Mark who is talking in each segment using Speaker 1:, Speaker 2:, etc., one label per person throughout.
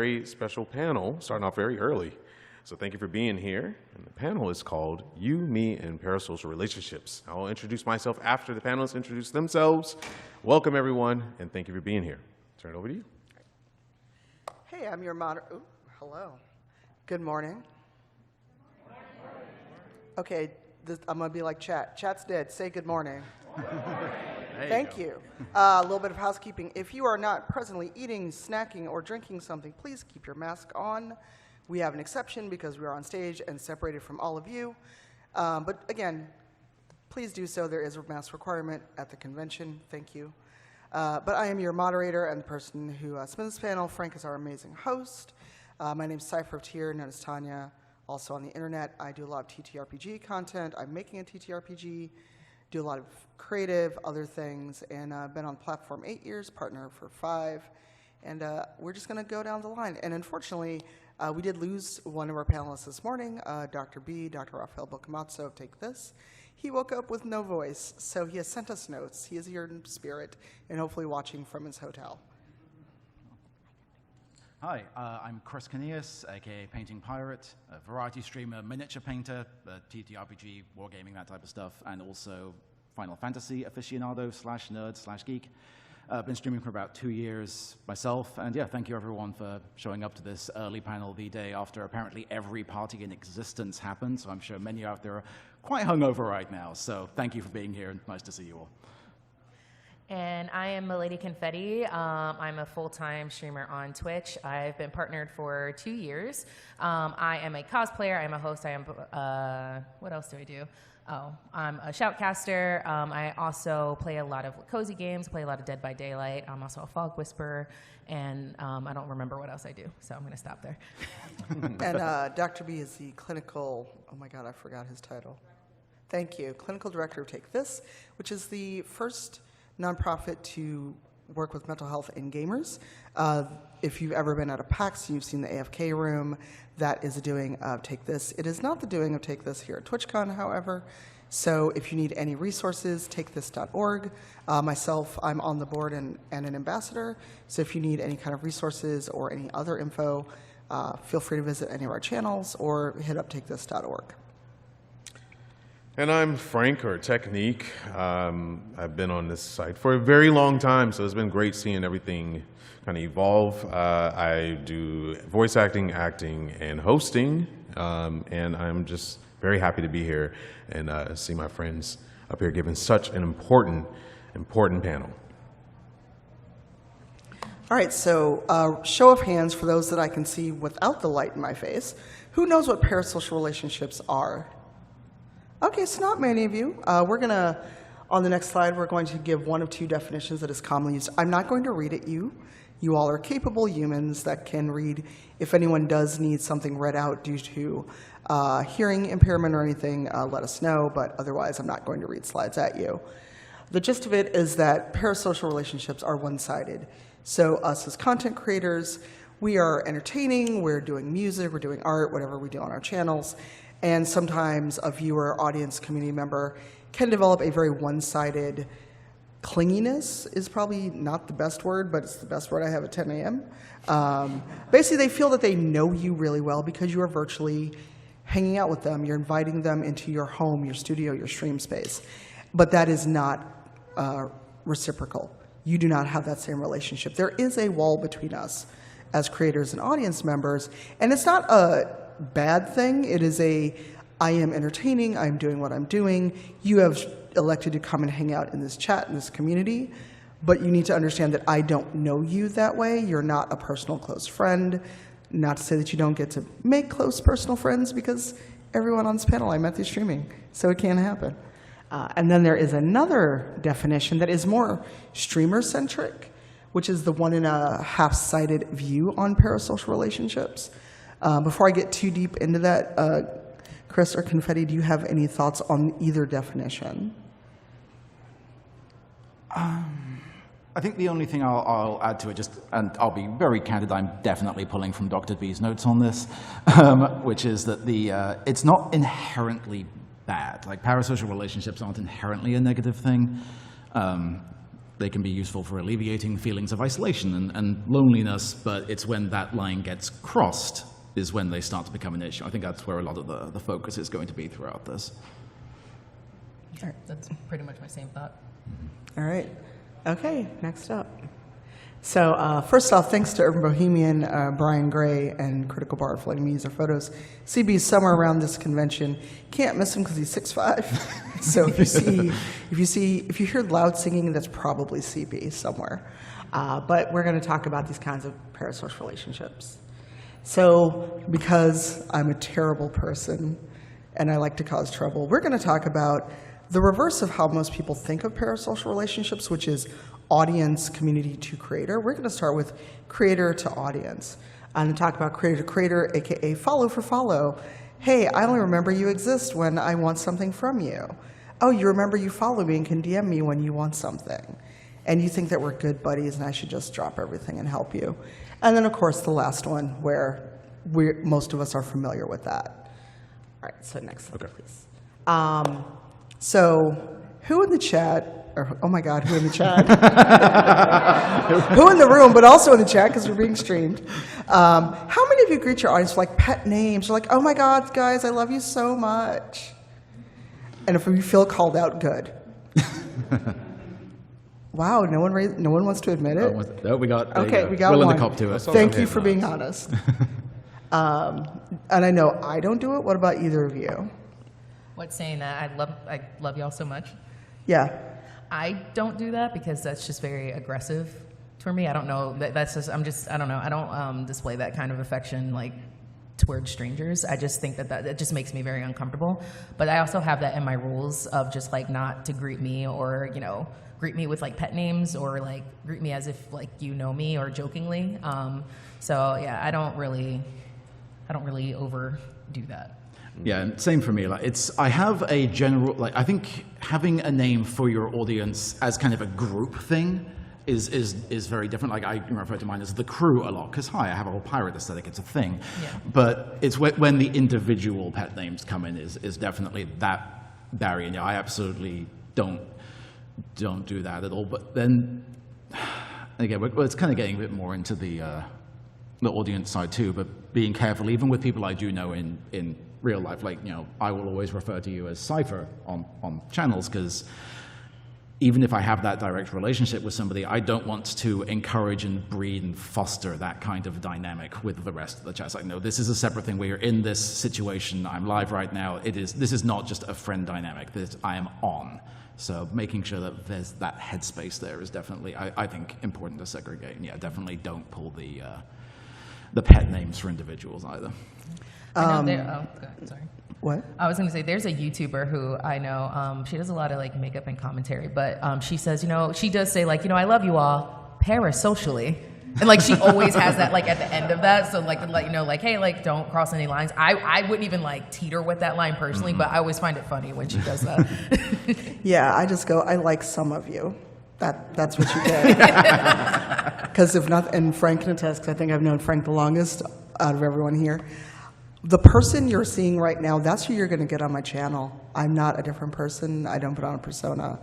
Speaker 1: very special panel, starting off very early. So thank you for being here. And the panel is called You, Me, and Parasocial Relationships. I'll introduce myself after the panelists introduce themselves. Welcome, everyone, and thank you for being here. Turn it over to you.
Speaker 2: Hey, I'm your moderator. Hello. Good morning. Okay, I'm going to be like chat. Chat's dead. Say good morning. Thank you. A little bit of housekeeping. If you are not presently eating, snacking, or drinking something, please keep your mask on. We have an exception because we are on stage and separated from all of you. But again, please do so. There is a mask requirement at the convention. Thank you. But I am your moderator and the person who spins this panel. Frank is our amazing host. My name is Cypher of Tier, known as Tanya. Also on the internet, I do a lot of TTRPG content. I'm making a TTRPG, do a lot of creative, other things, and I've been on the platform 8 years, partner for 5, and we're just going to go down the line. And unfortunately, we did lose one of our panelists this morning, Dr. B, Dr. Raffael Boccamazzo of Take This. He woke up with no voice, so he has sent us notes. He is here in spirit and hopefully watching from his hotel.
Speaker 3: Hi, I'm Chris Cinneas, aka Painting Pirate, a variety streamer, miniature painter, TTRPG, wargaming, that type of stuff, and also Final Fantasy aficionado / nerd / geek. I've been streaming for about 2 years myself, and yeah, thank you everyone for showing up to this early panel the day after apparently every party in existence happened, so I'm sure many out there are quite hungover right now, so thank you for being here, and nice to see you all.
Speaker 4: And I am MiladyConfetti. I'm a full-time streamer on Twitch. I've been partnered for 2 years. I am a cosplayer. I'm a host. I am, what else do I do? Oh, I'm a shoutcaster. I also play a lot of cozy games, play a lot of Dead by Daylight. I'm also a fog whisperer, and I don't remember what else I do, so I'm going to stop there.
Speaker 2: And Dr. B is the clinical, oh my God, I forgot his title. Thank you. Clinical Director of Take This, which is the first nonprofit to work with mental health in gamers. If you've ever been at a PAX, you've seen the AFK room. That is a doing of Take This. It is not the doing of Take This here at TwitchCon, however. So if you need any resources, takethis.org. Myself, I'm on the board and an ambassador. So if you need any kind of resources or any other info, feel free to visit any of our channels or hit up takethis.org.
Speaker 1: And I'm Frank, or Techniq. I've been on this site for a very long time, so it's been great seeing everything kind of evolve. I do voice acting, acting, and hosting, and I'm just very happy to be here and see my friends up here giving such an important panel.
Speaker 2: All right, so show of hands for those that I can see without the light in my face. Who knows what parasocial relationships are? Okay, so not many of you. We're going to, on the next slide, we're going to give one of 2 definitions that is commonly used. I'm not going to read it you. You all are capable humans that can read. If anyone does need something read out due to hearing impairment or anything, let us know, but otherwise I'm not going to read slides at you. The gist of it is that parasocial relationships are one-sided. So us as content creators, we are entertaining, we're doing music, we're doing art, whatever we do on our channels. And sometimes a viewer, audience, community member can develop a very one-sided clinginess is probably not the best word, but it's the best word I have at 10 a.m. Basically, they feel that they know you really well because you are virtually hanging out with them. You're inviting them into your home, your studio, your stream space. But that is not reciprocal. You do not have that same relationship. There is a wall between us as creators and audience members, and it's not a bad thing. It is I am entertaining, I'm doing what I'm doing. You have elected to come and hang out in this chat, in this community, but you need to understand that I don't know you that way. You're not a personal close friend. Not to say that you don't get to make close personal friends, because everyone on this panel I met through streaming, so it can happen. And then there is another definition that is more streamer-centric, which is the 1.5-sided view on parasocial relationships. Before I get too deep into that, Chris or Confetti, do you have any thoughts on either definition?
Speaker 3: I think the only thing I'll add to it, and I'll be very candid, I'm definitely pulling from Dr. B's notes on this, which is that it's not inherently bad. Like, parasocial relationships aren't inherently a negative thing. they can be useful for alleviating feelings of isolation and loneliness, but it's when that line gets crossed is when they start to become an issue. I think that's where a lot of the focus is going to be throughout this.
Speaker 4: That's pretty much my same thought.
Speaker 2: All right. Okay, next up. So first off, thanks to Urban Bohemian, Brian Gray, and Critical Bard for letting me use their photos. CB's somewhere around this convention. Can't miss him because he's 6'5". So if you hear loud singing, that's probably CB somewhere. But we're going to talk about these kinds of parasocial relationships. So because I'm a terrible person and I like to cause trouble, we're going to talk about the reverse of how most people think of parasocial relationships, which is audience, community to creator. We're going to start with creator to audience. I'm going to talk about creator to creator, aka follow for follow. Hey, I only remember you exist when I want something from you. Oh, you remember you follow me and can DM me when you want something. And you think that we're good buddies and I should just drop everything and help you. And then, of course, the last one where most of us are familiar with that. All right, so next slide, please. So who in the chat, or oh my God, who in the chat? Who in the room, but also in the chat because we're being streamed. How many of you greet your audience with like pet names? You're like, oh my God, guys, I love you so much. And if you feel called out, good. Wow, no one wants to admit it?
Speaker 3: No, we got
Speaker 2: one.
Speaker 3: Willing to cop to it.
Speaker 2: Thank you for being honest. And I know I don't do it. What about either of you?
Speaker 4: What's saying that? I love y'all so much.
Speaker 2: Yeah.
Speaker 4: I don't do that because that's just very aggressive for me. I don't know. That's just, I don't know. I don't display that kind of affection like towards strangers. I just think that just makes me very uncomfortable. But I also have that in my rules of just like not to greet me or, greet me with like pet names or like greet me as if like you know me or jokingly. So yeah, I don't really overdo that.
Speaker 3: Yeah, and same for me. I have a general, I think having a name for your audience as kind of a group thing is very different. Like I refer to mine as the crew a lot, because I have a whole pirate aesthetic, it's a thing. Yeah. But it's when the individual pet names come in is definitely that barrier. I absolutely don't do that at all. But then, again, it's kind of getting a bit more into the audience side too, but being careful, even with people I do know in real life, I will always refer to you as Cypher on channels, because even if I have that direct relationship with somebody, I don't want to encourage and breed and foster that kind of dynamic with the rest of the chat. It's like, no, this is a separate thing. We are in this situation. I'm live right now. This is not just a friend dynamic. I am on. So making sure that there's that headspace there is definitely, I think, important to segregate. And yeah, definitely don't pull the pet names for individuals either.
Speaker 4: I know sorry.
Speaker 2: What?
Speaker 4: I was going to say, there's a YouTuber who I know, she does a lot of like makeup and commentary, but she says, she does say like, I love you all parasocially. And like, she always has that like at the end of that. So like, hey, like don't cross any lines. I wouldn't even like teeter with that line personally, but I always find it funny when she does that.
Speaker 2: Yeah, I just go, I like some of you. That's what you get. Because if not, and Frank can attest, because I think I've known Frank the longest out of everyone here. The person you're seeing right now, that's who you're going to get on my channel. I'm not a different person. I don't put on a persona.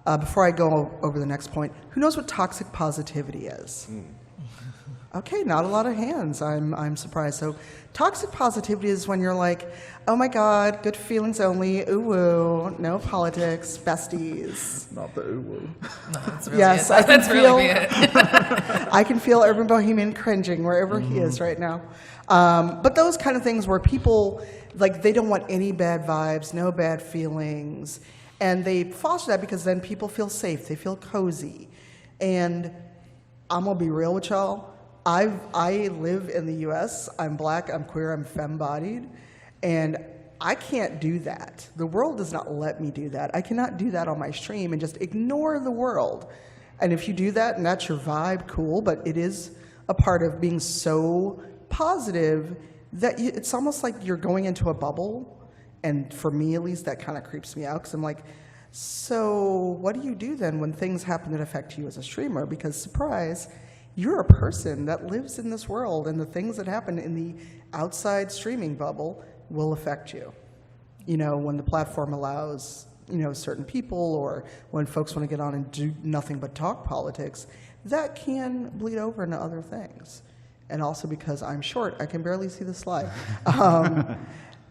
Speaker 2: Before I go over the next point, who knows what toxic positivity is? Okay, not a lot of hands. I'm surprised. So toxic positivity is when you're like, oh my God, good feelings only, ooh-woo, no politics, besties.
Speaker 3: Not the ooh-woo.
Speaker 4: No, that's really
Speaker 2: yes,
Speaker 4: it.
Speaker 2: I can
Speaker 4: That's
Speaker 2: feel,
Speaker 4: really it.
Speaker 2: I can feel Urban Bohemian cringing wherever he is right now. But those kind of things where people, like, they don't want any bad vibes, no bad feelings, and they foster that because then people feel safe, they feel cozy. And I'm gonna be real with y'all. I live in the US, I'm black, I'm queer, I'm femme-bodied, and I can't do that. The world does not let me do that. I cannot do that on my stream and just ignore the world. And if you do that and that's your vibe, cool, but it is a part of being so positive that it's almost like you're going into a bubble. And for me, at least, that kind of creeps me out because I'm like, so what do you do then when things happen that affect you as a streamer? Because surprise, you're a person that lives in this world, and the things that happen in the outside streaming bubble will affect you. When the platform allows certain people, or when folks want to get on and do nothing but talk politics, that can bleed over into other things. And also because I'm short, I can barely see the slide.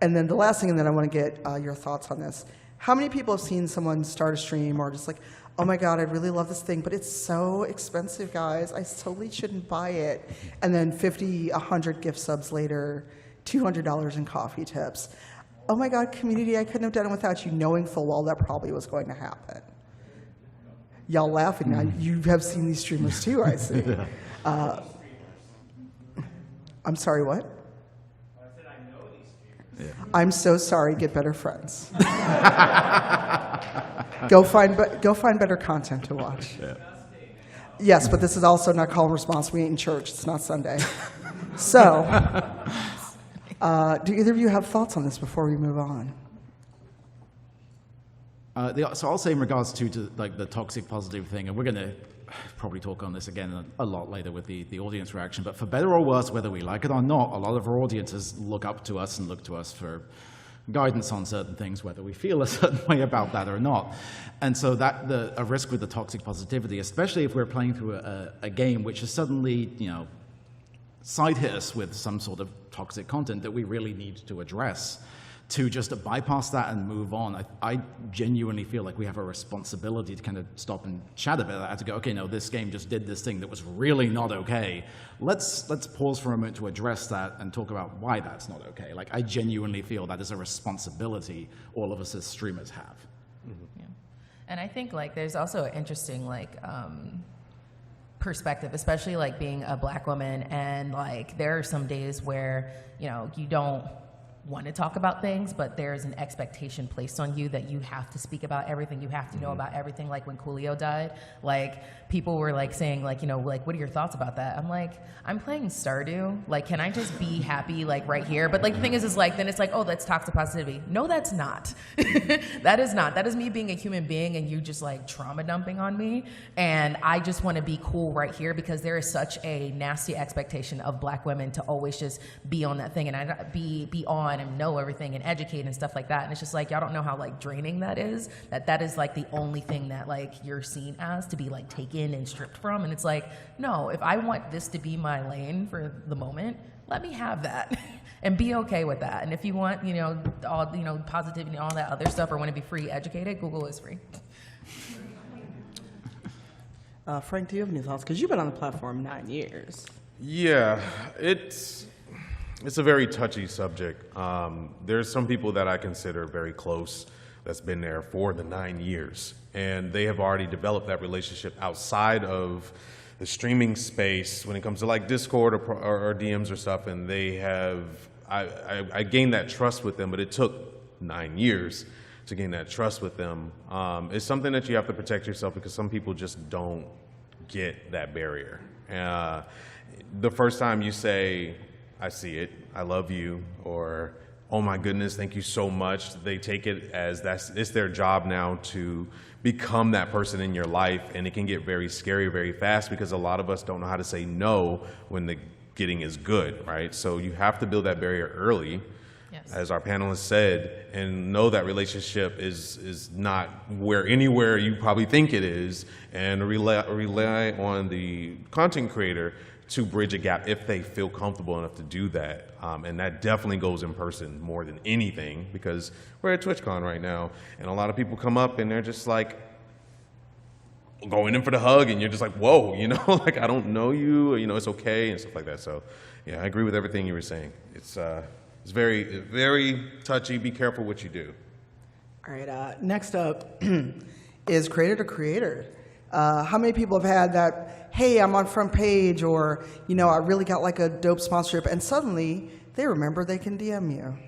Speaker 2: And then the last thing, and then I want to get your thoughts on this. How many people have seen someone start a stream or just like, oh my God, I really love this thing, but it's so expensive, guys. I totally shouldn't buy it. And then 50, 100 gift subs later, $200 in coffee tips. Oh my God, community, I couldn't have done it without you, knowing full well that probably was going to happen. Y'all laughing now. You have seen these streamers too, I see. I'm sorry, what?
Speaker 5: Yeah.
Speaker 2: I'm so sorry. Get better friends. Go find better content to watch.
Speaker 5: Yeah.
Speaker 2: Yes, but this is also not call and response. We ain't in church. It's not Sunday. So, do either of you have thoughts on this before we move on?
Speaker 3: So I'll say in regards to like the toxic positive thing, and we're going to probably talk on this again a lot later with the audience reaction, but for better or worse, whether we like it or not, a lot of our audiences look up to us and look to us for guidance on certain things, whether we feel a certain way about that or not. And so a risk with the toxic positivity, especially if we're playing through a game which is suddenly, side hit us with some sort of toxic content that we really need to address, to just bypass that and move on. I genuinely feel like we have a responsibility to kind of stop and chat about that, to go, okay, no, this game just did this thing that was really not okay. Let's pause for a moment to address that and talk about why that's not okay. Like, I genuinely feel that is a responsibility all of us as streamers have.
Speaker 4: Mm-hmm. Yeah. And I think like there's also an interesting perspective, especially like being a Black woman, and like there are some days where you don't want to talk about things, but there's an expectation placed on you that you have to speak about everything, you have to know about everything. Like when Coolio died, like people were like saying like, like, what are your thoughts about that? I'm like, I'm playing Stardew, like, can I just be happy like right here? But like the thing is like, then it's like, oh, that's toxic positivity. No, that's not. That is not. That is me being a human being and you just like trauma dumping on me. And I just want to be cool right here because there is such a nasty expectation of Black women to always just be on that thing and I be on and know everything and educate and stuff like that. And it's just like, y'all don't know how like draining that is, that is like the only thing that like you're seen as to be like taken and stripped from. And it's like, no, if I want this to be my lane for the moment, let me have that and be okay with that. And if you want, all, positivity and all that other stuff, or want to be free educated, Google is free.
Speaker 2: Frank, do you have any thoughts? Because you've been on the platform 9 years.
Speaker 1: Yeah, it's a very touchy subject. There's some people that I consider very close that's been there for the 9 years, and they have already developed that relationship outside of the streaming space when it comes to like Discord or DMs or stuff, and they have, I gained that trust with them, but it took 9 years to gain that trust with them. It's something that you have to protect yourself because some people just don't get that barrier. The first time you say, I see it, I love you, or oh my goodness, thank you so much, they take it as it's their job now to become that person in your life, and it can get very scary very fast because a lot of us don't know how to say no when the getting is good, right? So you have to build that barrier early, yes, as our panelists said, and know that relationship is not anywhere you probably think it is, and rely on the content creator to bridge a gap if they feel comfortable enough to do that. And that definitely goes in person more than anything, because we're at TwitchCon right now, and a lot of people come up and they're just like going in for the hug, and you're just like, whoa, like, I don't know you, it's okay, and stuff like that. So yeah, I agree with everything you were saying. It's very, very touchy. Be careful what you do.
Speaker 2: All right, next up is creator to creator. How many people have had that, hey, I'm on front page, or, I really got like a dope sponsorship, and suddenly they remember they can DM you.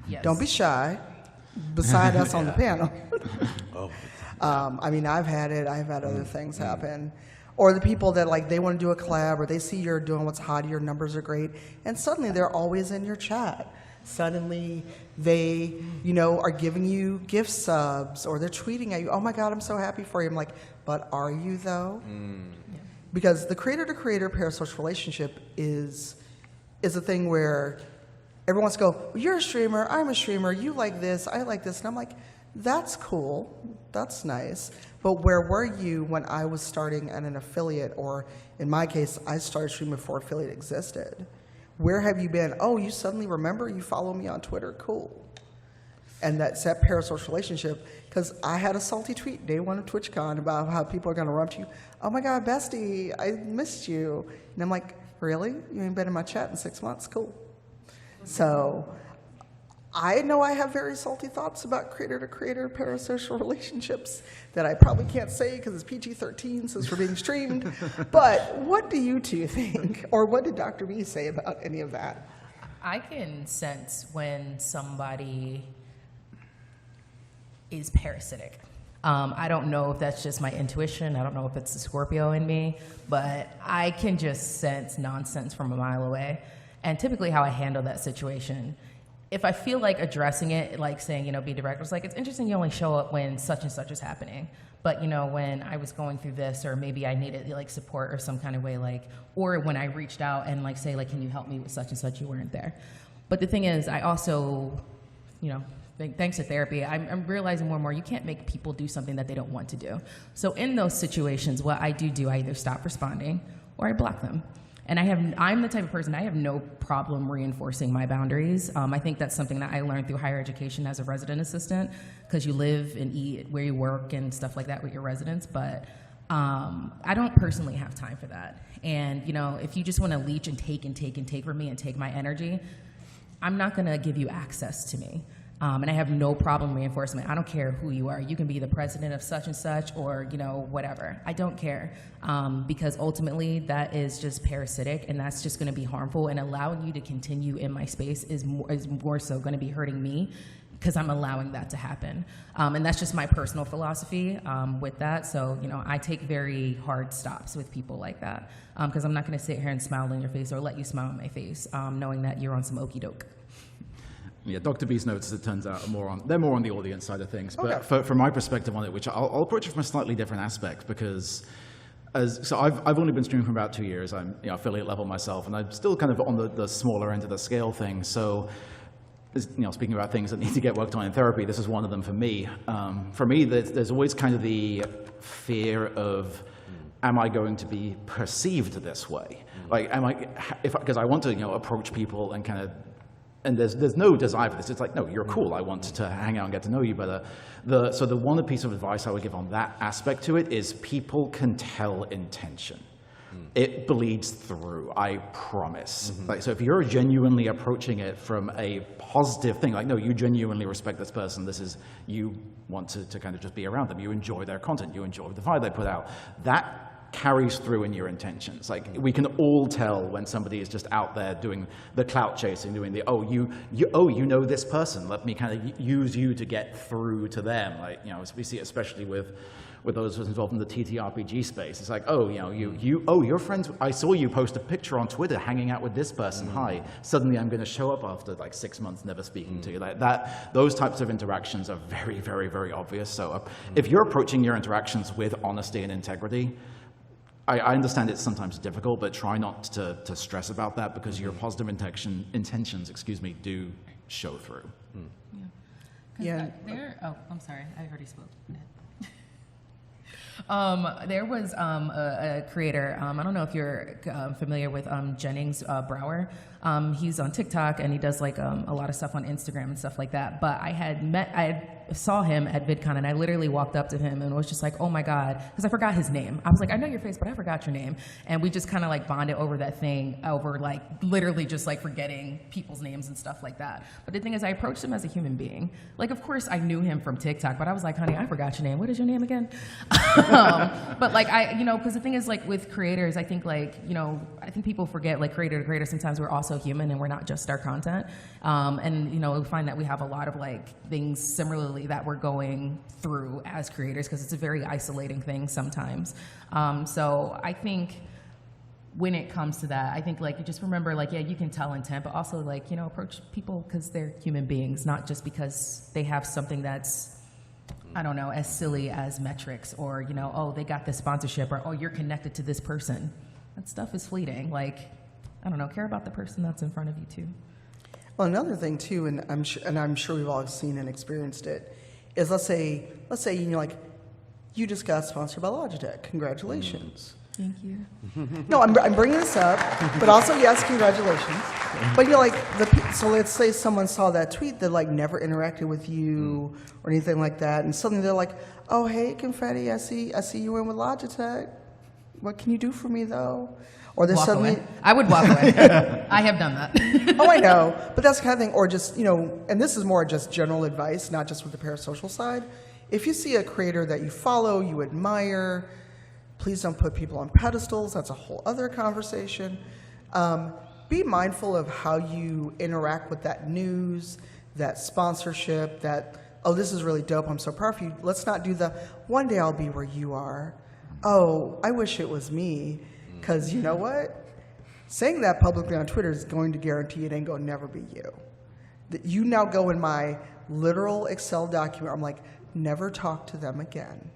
Speaker 4: Yes.
Speaker 2: Don't be shy, beside us on the panel.
Speaker 1: Oh.
Speaker 2: I've had it. I've had other things happen. Or the people that like, they want to do a collab, or they see you're doing what's hot, your numbers are great, and suddenly they're always in your chat. Suddenly they, are giving you gift subs, or they're tweeting at you, oh my God, I'm so happy for you. I'm like, but are you though? Yeah. Because the creator-to-creator parasocial relationship is a thing where everyone wants to go, well, you're a streamer, I'm a streamer, you like this, I like this. And I'm like, That's cool. That's nice. But where were you when I was starting at an affiliate, or in my case, I started streaming before affiliate existed? Where have you been? Oh, you suddenly remember? You follow me on Twitter? Cool. And that's that parasocial relationship, because I had a salty tweet day one of TwitchCon about how people are going to run to you. Oh my God, bestie, I missed you. And I'm like, really? You ain't been in my chat in 6 months? Cool. So I know I have very salty thoughts about creator-to-creator parasocial relationships that I probably can't say because it's PG-13 since we're being streamed. But what do you two think? Or what did Dr. B say about any of that?
Speaker 4: I can sense when somebody is parasitic. I don't know if that's just my intuition. I don't know if it's the Scorpio in me, but I can just sense nonsense from a mile away. And typically how I handle that situation, if I feel like addressing it, like saying, be direct, it's like, it's interesting you only show up when such and such is happening. But, when I was going through this, or maybe I needed like support or some kind of way, or when I reached out and say, can you help me with such and such, you weren't there. But the thing is, I also, thanks to therapy, I'm realizing more and more, you can't make people do something that they don't want to do. So in those situations, what I do, I either stop responding or I block them. And I'm the type of person, I have no problem reinforcing my boundaries. I think that's something that I learned through higher education as a resident assistant, because you live and eat where you work and stuff like that with your residents. But I don't personally have time for that. And if you just want to leech and take from me and take my energy, I'm not going to give you access to me. And I have no problem reinforcement. I don't care who you are. You can be the president of such and such, or whatever. I don't care, because ultimately that is just parasitic, and that's just going to be harmful. And allowing you to continue in my space is more so going to be hurting me, because I'm allowing that to happen. And that's just my personal philosophy with that. So I take very hard stops with people like that, because I'm not going to sit here and smile in your face or let you smile in my face, knowing that you're on some okey doke.
Speaker 3: Yeah, Dr. B's notes, it turns out, they're more on the audience side of things. But from my perspective on it, which I'll approach it from a slightly different aspect, because I've only been streaming for about 2 years. I'm affiliate level myself, and I'm still kind of on the smaller end of the scale thing. So, speaking about things that need to get worked on in therapy, this is one of them for me. For me, there's always kind of the fear of, am I going to be perceived this way? Like, because I want to approach people and kind of. And there's no desire for this. It's like, no, you're cool. I want to hang out and get to know you better. So the one piece of advice I would give on that aspect to it is people can tell intention. It bleeds through, I promise. So if you're genuinely approaching it from a positive thing, no, you genuinely respect this person. You want to kind of just be around them. You enjoy their content. You enjoy the vibe they put out. That carries through in your intentions. We can all tell when somebody is just out there doing the clout chasing, doing the you know this person, let me kind of use you to get through to them. We see it especially with those involved in the TTRPG space. It's your friends. I saw you post a picture on Twitter hanging out with this person. Hi. Suddenly I'm going to show up after 6 months never speaking to you. Those types of interactions are very, very, very obvious. So if you're approaching your interactions with honesty and integrity, I understand it's sometimes difficult, but try not to stress about that, because your positive intentions, do show through.
Speaker 2: Yeah.
Speaker 4: I'm sorry, I already spoke. There was a creator, I don't know if you're familiar with Jennings Brower. He's on TikTok, and he does a lot of stuff on Instagram and stuff like that. But I saw him at VidCon, and I literally walked up to him and was just like, oh my God, because I forgot his name. I was like, I know your face, but I forgot your name. And we just kind of bonded over that thing, over literally just forgetting people's names and stuff like that. But the thing is, I approached him as a human being. Of course I knew him from TikTok, but I was like, honey, I forgot your name. What is your name again? But because the thing is, with creators, I think I think people forget, creator to creator, sometimes we're also human and we're not just our content. And we find that we have a lot of things similarly that we're going through as creators, because it's a very isolating thing sometimes. So I think when it comes to that, I think you just remember you can tell intent, but also approach people because they're human beings, not just because they have something that's, I don't know, as silly as metrics, or oh, they got this sponsorship, or oh, you're connected to this person. That stuff is fleeting. I don't know, care about the person that's in front of you too.
Speaker 2: Well, another thing too, and I'm sure we've all seen and experienced it, is let's say like you just got sponsored by Logitech. Congratulations.
Speaker 4: Thank you.
Speaker 2: No, I'm bringing this up, but also yes, congratulations. But so let's say someone saw that tweet that like never interacted with you or anything like that, and suddenly they're like, "Oh, hey, Confetti, I see you in with Logitech. What can you do for me though?" Or there's
Speaker 5: Walk
Speaker 2: suddenly,
Speaker 5: away. I would walk away. I have done that.
Speaker 2: oh, I know, but that's the kind of thing. Or just and this is more just general advice, not just with the parasocial side. If you see a creator that you follow, you admire. Please don't put people on pedestals. That's a whole other conversation. Be mindful of how you interact with that news, that sponsorship, that, oh, this is really dope. I'm so proud of you. Let's not do the, one day I'll be where you are. Oh, I wish it was me. Because you know what? Saying that publicly on Twitter is going to guarantee it ain't going to never be you. That you now go in my literal Excel document. I'm like, never talk to them again.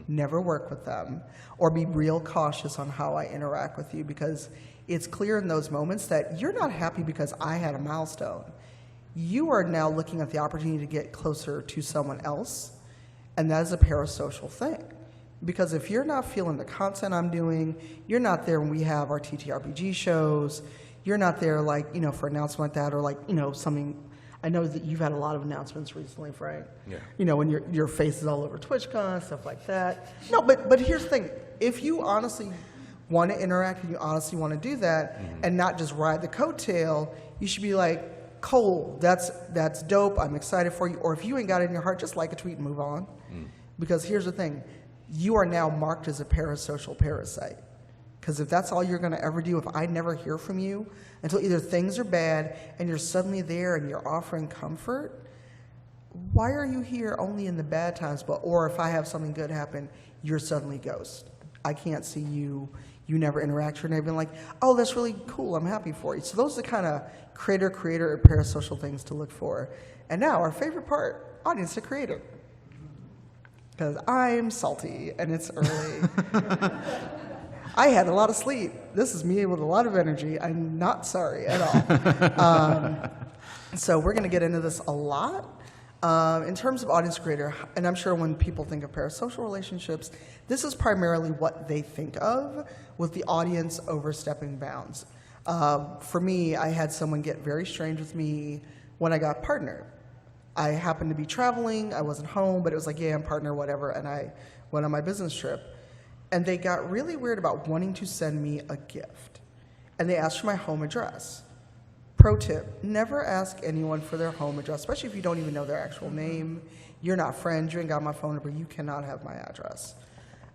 Speaker 2: Never work with them, or be real cautious on how I interact with you, because it's clear in those moments that you're not happy because I had a milestone. You are now looking at the opportunity to get closer to someone else, and that is a parasocial thing. Because if you're not feeling the content I'm doing, you're not there when we have our TTRPG shows, you're not there like, for an announcement like that, or like, something. I know that you've had a lot of announcements recently, Frank. Yeah. When your face is all over TwitchCon, stuff like that. No, but here's the thing. If you honestly want to interact and you honestly want to do that, and not just ride the coattail, you should be like, Cole, that's dope. I'm excited for you. Or if you ain't got it in your heart, just like a tweet and move on. Because here's the thing. You are now marked as a parasocial parasite. Because if that's all you're going to ever do, if I never hear from you until either things are bad and you're suddenly there and you're offering comfort, why are you here only in the bad times? Or if I have something good happen, you're suddenly ghost. I can't see you. You never interact. You're never been like, oh, that's really cool. I'm happy for you. So those are the kind of creator and parasocial things to look for. And now our favorite part, audience to creator. Because I'm salty and it's early. I had a lot of sleep. This is me with a lot of energy. I'm not sorry at all. So we're going to get into this a lot. In terms of audience creator, and I'm sure when people think of parasocial relationships, this is primarily what they think of with the audience overstepping bounds. For me, I had someone get very strange with me when I got partnered. I happened to be traveling. I wasn't home, but it was like, yeah, I'm partner, whatever, and I went on my business trip. And they got really weird about wanting to send me a gift. And they asked for my home address. Pro tip, never ask anyone for their home address, especially if you don't even know their actual name. You're not friends, you ain't got my phone number, you cannot have my address.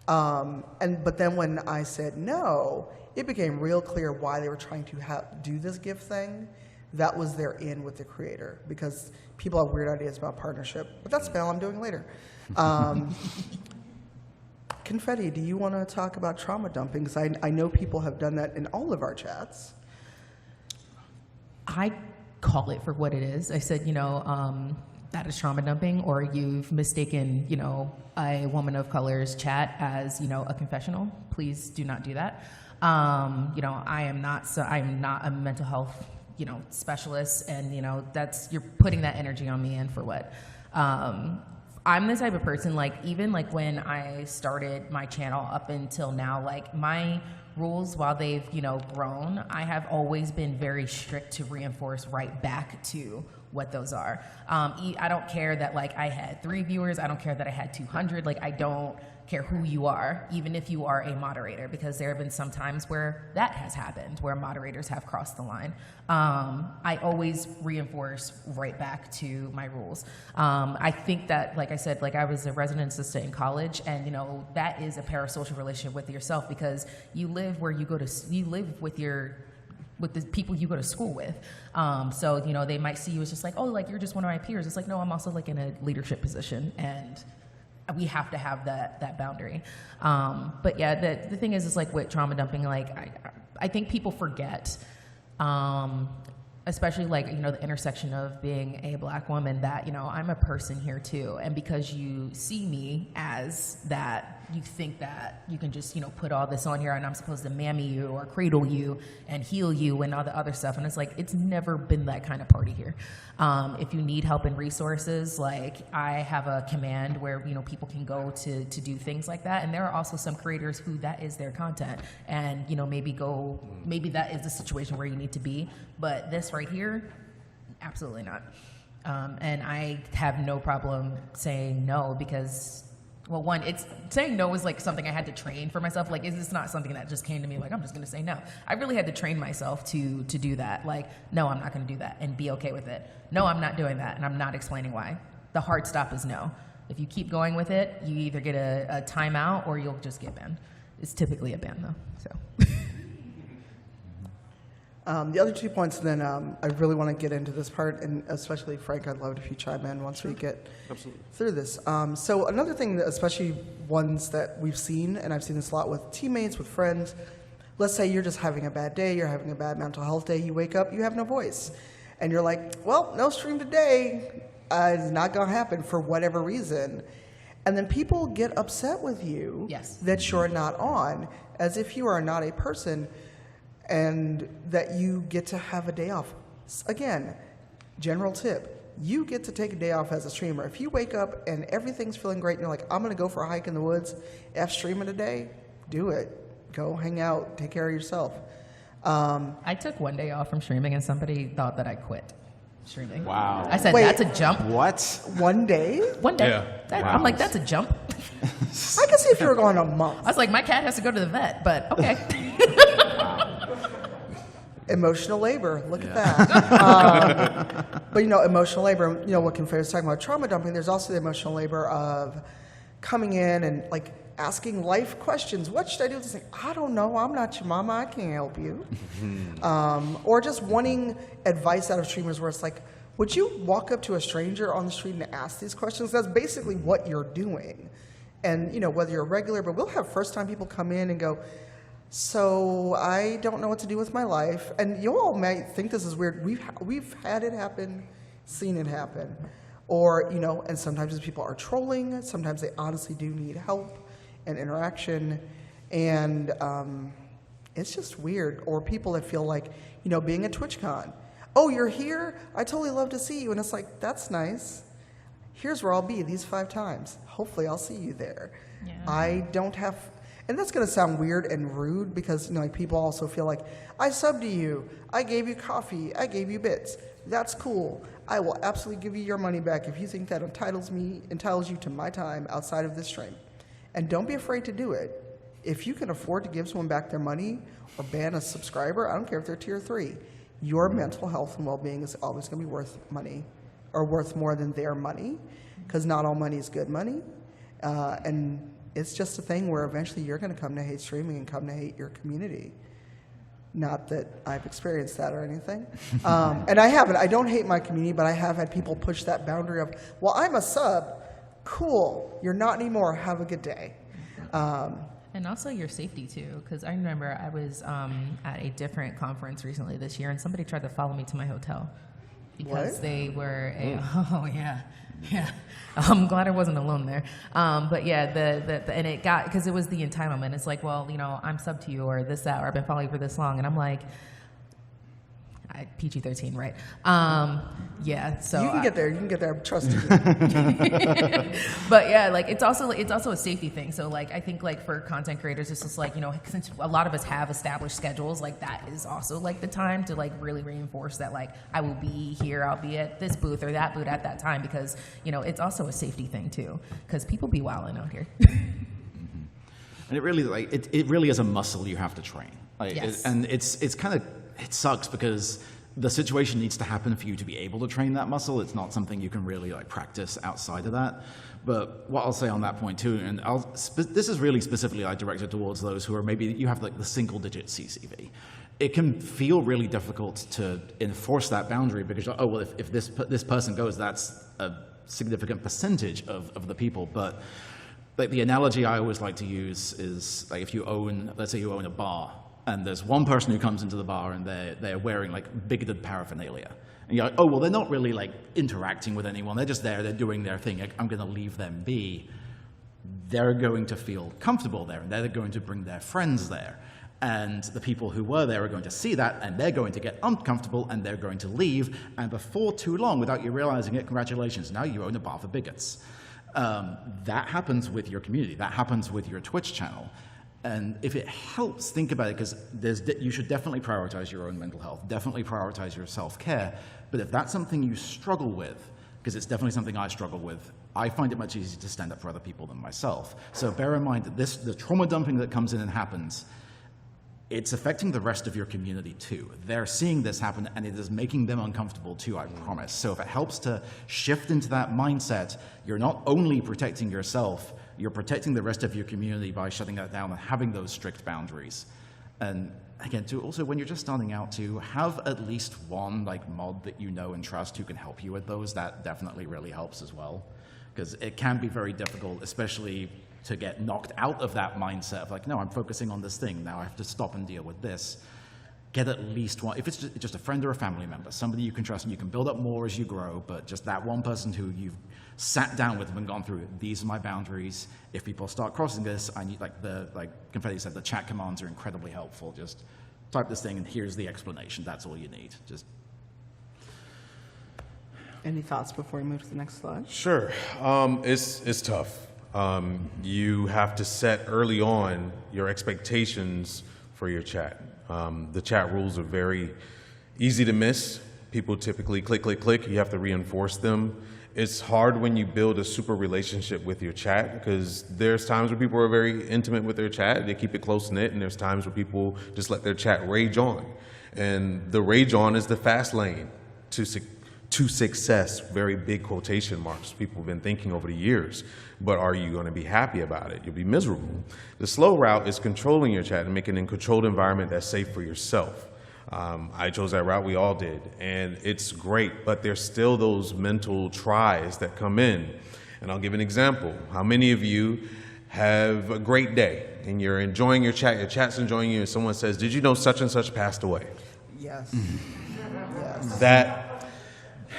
Speaker 2: But then when I said no, it became real clear why they were trying to do this gift thing. That was their in with the creator, because people have weird ideas about partnership. But that's a spell I'm doing later. Confetti, do you want to talk about trauma dumping? Because I know people have done that in all of our chats.
Speaker 5: I call it for what it is. I said, that is trauma dumping, or you've mistaken, a woman of color's chat as, a confessional. Please do not do that. I am not a mental health, specialist, and, you're putting that energy on me, and for what? I'm the type of person, even when I started my channel up until now, my rules, while they've, grown, I have always been very strict to reinforce right back to what those are. I don't care that, I had 3 viewers. I don't care that I had 200. I don't care who you are, even if you are a moderator, because there have been some times where that has happened, where moderators have crossed the line. I always reinforce right back to my rules. I think that, like I said, I was a resident assistant in college, and that is a parasocial relationship with yourself, because you live where you go to, you live with the people you go to school with. So, they might see you as just you're just one of my peers. It's no, I'm also in a leadership position, and we have to have that boundary. But yeah, the thing is with trauma dumping, I think people forget, especially the intersection of being a Black woman, that I'm a person here too, and because you see me as that you think that you can just, put all this on here and I'm supposed to mammy you or cradle you and heal you and all the other stuff. And it's like, it's never been that kind of party here. If you need help and resources, like I have a command where, people can go to do things like that. And there are also some creators who that is their content. And, maybe that is the situation where you need to be. But this right here, absolutely not. And I have no problem saying no because, well, one, it's saying no is like something I had to train for myself. Like, it's not something that just came to me like, I'm just going to say no. I really had to train myself to do that. Like, no, I'm not going to do that and be okay with it. No, I'm not doing that and I'm not explaining why. The hard stop is no. If you keep going with it, you either get a timeout or you'll just get banned. It's typically a ban though, so.
Speaker 2: The other 2 points, then I really want to get into this part, and especially Frank, I'd love it if you chime in once we get through this. So another thing, that especially ones that we've seen, and I've seen this a lot with teammates, with friends, let's say you're just having a bad day, you're having a bad mental health day, you wake up, you have no voice. And you're like, well, no stream today, it's not going to happen for whatever reason. And then people get upset with you that you're not on, as if you are not a person, and that you get to have a day off. Again, general tip, you get to take a day off as a streamer. If you wake up and everything's feeling great and you're like, I'm gonna go for a hike in the woods, streaming today, do it. Go hang out, take care of yourself.
Speaker 5: I took one day off from streaming and somebody thought that I quit streaming.
Speaker 3: Wow.
Speaker 5: I said,
Speaker 2: Wait.
Speaker 5: that's a jump.
Speaker 3: What?
Speaker 2: One day?
Speaker 5: One day.
Speaker 1: Yeah.
Speaker 5: I'm like, that's a jump.
Speaker 2: I can see if you were going a month.
Speaker 5: I was like, my cat has to go to the vet, but okay.
Speaker 2: Emotional labor, look at that. But emotional labor, what Confetti was talking about, trauma dumping, there's also the emotional labor of coming in and like asking life questions. What should I do with this thing? I don't know, I'm not your mama, I can't help you. Or just wanting advice out of streamers where it's like, would you walk up to a stranger on the street and ask these questions? That's basically what you're doing. And whether you're a regular, but we'll have first time people come in and go, so I don't know what to do with my life. And you all may think this is weird. We've had it happen, seen it happen. Or, and sometimes these people are trolling. Sometimes they honestly do need help and interaction. And it's just weird. Or people that feel like, being at TwitchCon. Oh, you're here? I totally love to see you. And it's like, that's nice. Here's where I'll be these 5 times. Hopefully I'll see you there.
Speaker 5: Yeah.
Speaker 2: I don't have... And that's going to sound weird and rude because people also feel like, I subbed to you, I gave you coffee, I gave you bits. That's cool. I will absolutely give you your money back if you think that entitles you to my time outside of this stream. And don't be afraid to do it. If you can afford to give someone back their money or ban a subscriber, I don't care if they're tier 3, your mental health and well-being is always going to be worth money or worth more than their money because not all money is good money. And it's just a thing where eventually you're going to come to hate streaming and come to hate your community. Not that I've experienced that or anything. And I haven't. I don't hate my community, but I have had people push that boundary of, well, I'm a sub. Cool. You're not anymore. Have a good day.
Speaker 5: And also your safety too, because I remember I was at a different conference recently this year and somebody tried to follow me to my hotel because they were yeah. I'm glad I wasn't alone there. But yeah, and it got, because it was the entitlement. It's like, well, I'm sub to you or this, that, or I've been following you for this long. And I'm like, PG-13, right? Yeah, so.
Speaker 2: You can get there, trust me.
Speaker 5: But yeah, like it's also a safety thing. So like, I think like for content creators, it's just like, since a lot of us have established schedules, like that is also like the time to like really reinforce that like, I will be here, I'll be at this booth or that booth at that time because, it's also a safety thing too, because people be wilding out here.
Speaker 3: And it really, it really is a muscle you have to train.
Speaker 5: Yes.
Speaker 3: And it's kind of, it sucks because the situation needs to happen for you to be able to train that muscle. It's not something you can really practice outside of that. But what I'll say on that point too, and this is really specifically directed towards those who are maybe, you have the single digit CCV. It can feel really difficult to enforce that boundary because, oh, well, if this person goes, that's a significant percentage of the people. But the analogy I always like to use is if you own, let's say you own a bar, and there's one person who comes into the bar and they're wearing bigoted paraphernalia. And you're like, oh, well, they're not really interacting with anyone. They're just there, they're doing their thing. I'm going to leave them be. they're going to feel comfortable there, and they're going to bring their friends there. And the people who were there are going to see that, and they're going to get uncomfortable, and they're going to leave. And before too long, without you realizing it, congratulations, now you own a bar for bigots. That happens with your community. That happens with your Twitch channel. And if it helps, think about it, because you should definitely prioritize your own mental health, definitely prioritize your self-care. But if that's something you struggle with, because it's definitely something I struggle with, I find it much easier to stand up for other people than myself. So bear in mind that the trauma dumping that comes in and happens, it's affecting the rest of your community too. They're seeing this happen, and it is making them uncomfortable too, I promise. So if it helps to shift into that mindset, you're not only protecting yourself, you're protecting the rest of your community by shutting that down and having those strict boundaries. And again, also when you're just starting out, to have at least one mod that you know and trust who can help you with those, that definitely really helps as well. Because it can be very difficult, especially to get knocked out of that mindset of no, I'm focusing on this thing, now I have to stop and deal with this. Get at least one, if it's just a friend or a family member, somebody you can trust, and you can build up more as you grow, but just that one person who you've sat down with and gone through, these are my boundaries. If people start crossing this, I need, like Confetti said, the chat commands are incredibly helpful. Just type this thing and here's the explanation, that's all you need. Just.
Speaker 2: Any thoughts before we move to the next slide?
Speaker 1: Sure. It's tough. You have to set early on your expectations for your chat. The chat rules are very easy to miss. People typically click, click, click. You have to reinforce them. It's hard when you build a super relationship with your chat, because there's times where people are very intimate with their chat. They keep it close-knit, and there's times where people just let their chat rage on. And the rage on is the fast lane to success, very big quotation marks people have been thinking over the years. But are you going to be happy about it? You'll be miserable. The slow route is controlling your chat and making it a controlled environment that's safe for yourself. I chose that route, we all did, and it's great, but there's still those mental tries that come in. And I'll give an example. How many of you have a great day and you're enjoying your chat's enjoying you, and someone says, did you know such and such passed away?
Speaker 2: Yes. Yes.
Speaker 1: That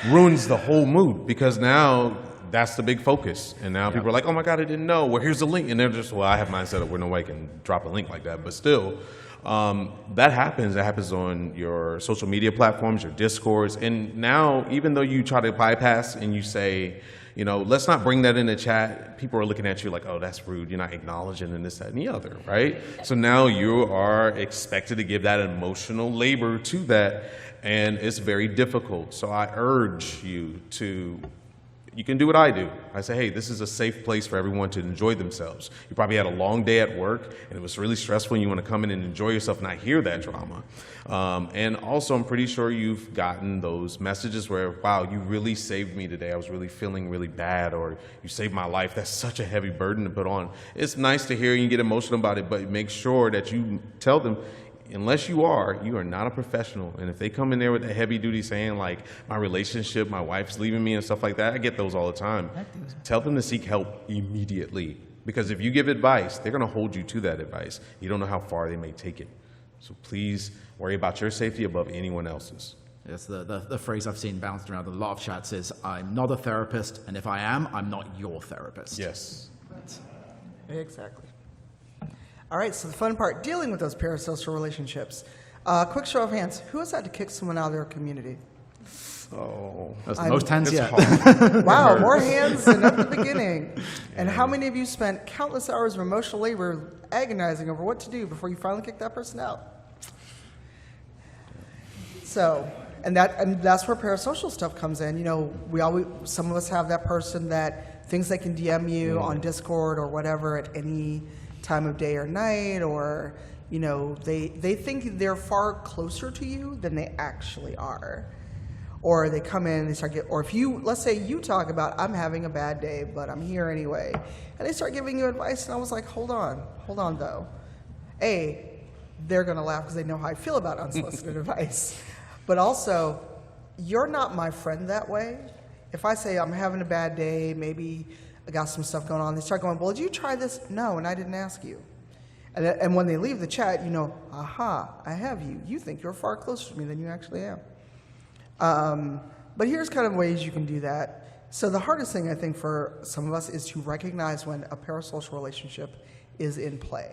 Speaker 1: ruins the whole mood, because now that's the big focus. And now people are like, oh my God, I didn't know. Well, here's the link. And they're just, well, I have mine set up where nobody can drop a link like that. But still, that happens. That happens on your social media platforms, your Discords. And now, even though you try to bypass and you say, let's not bring that in the chat, people are looking at you like, oh, that's rude. You're not acknowledging and this, that, and the other, right? So now you are expected to give that emotional labor to that, and it's very difficult. So I urge you you can do what I do. I say, hey, this is a safe place for everyone to enjoy themselves. You probably had a long day at work, and it was really stressful, and you want to come in and enjoy yourself and not hear that drama. And also, I'm pretty sure you've gotten those messages where, wow, you really saved me today. I was really feeling really bad, or you saved my life. That's such a heavy burden to put on. It's nice to hear you get emotional about it, but make sure that you tell them, unless you are not a professional. And if they come in there with a heavy duty saying like, my relationship, my wife's leaving me and stuff like that, I get those all the time. Tell them to seek help immediately. Because if you give advice, they're gonna hold you to that advice. You don't know how far they may take it. So please worry about your safety above anyone else's.
Speaker 3: Yes, the phrase I've seen bounced around in a lot of chats is, I'm not a therapist, and if I am, I'm not your therapist.
Speaker 1: Yes.
Speaker 2: Exactly. All right, so the fun part, dealing with those parasocial relationships. Quick show of hands, who has had to kick someone out of their community?
Speaker 1: Oh,
Speaker 3: That's the most hands yet.
Speaker 2: Wow, more hands than at the beginning. And how many of you spent countless hours of emotional labor agonizing over what to do before you finally kicked that person out? So, and that's where parasocial stuff comes in. Some of us have that person that thinks they can DM you on Discord or whatever at any time of day or night, or they think they're far closer to you than they actually are. Or they come in and they start or if you, let's say you talk about, I'm having a bad day, but I'm here anyway, and they start giving you advice, and I was like, hold on though. They're gonna laugh because they know how I feel about unsolicited advice. But also, you're not my friend that way. If I say I'm having a bad day, maybe I got some stuff going on, they start going, well, did you try this? No, and I didn't ask you. And when they leave the chat, aha, I have you. You think you're far closer to me than you actually am. But here's kind of ways you can do that. So the hardest thing, I think, for some of us is to recognize when a parasocial relationship is in play.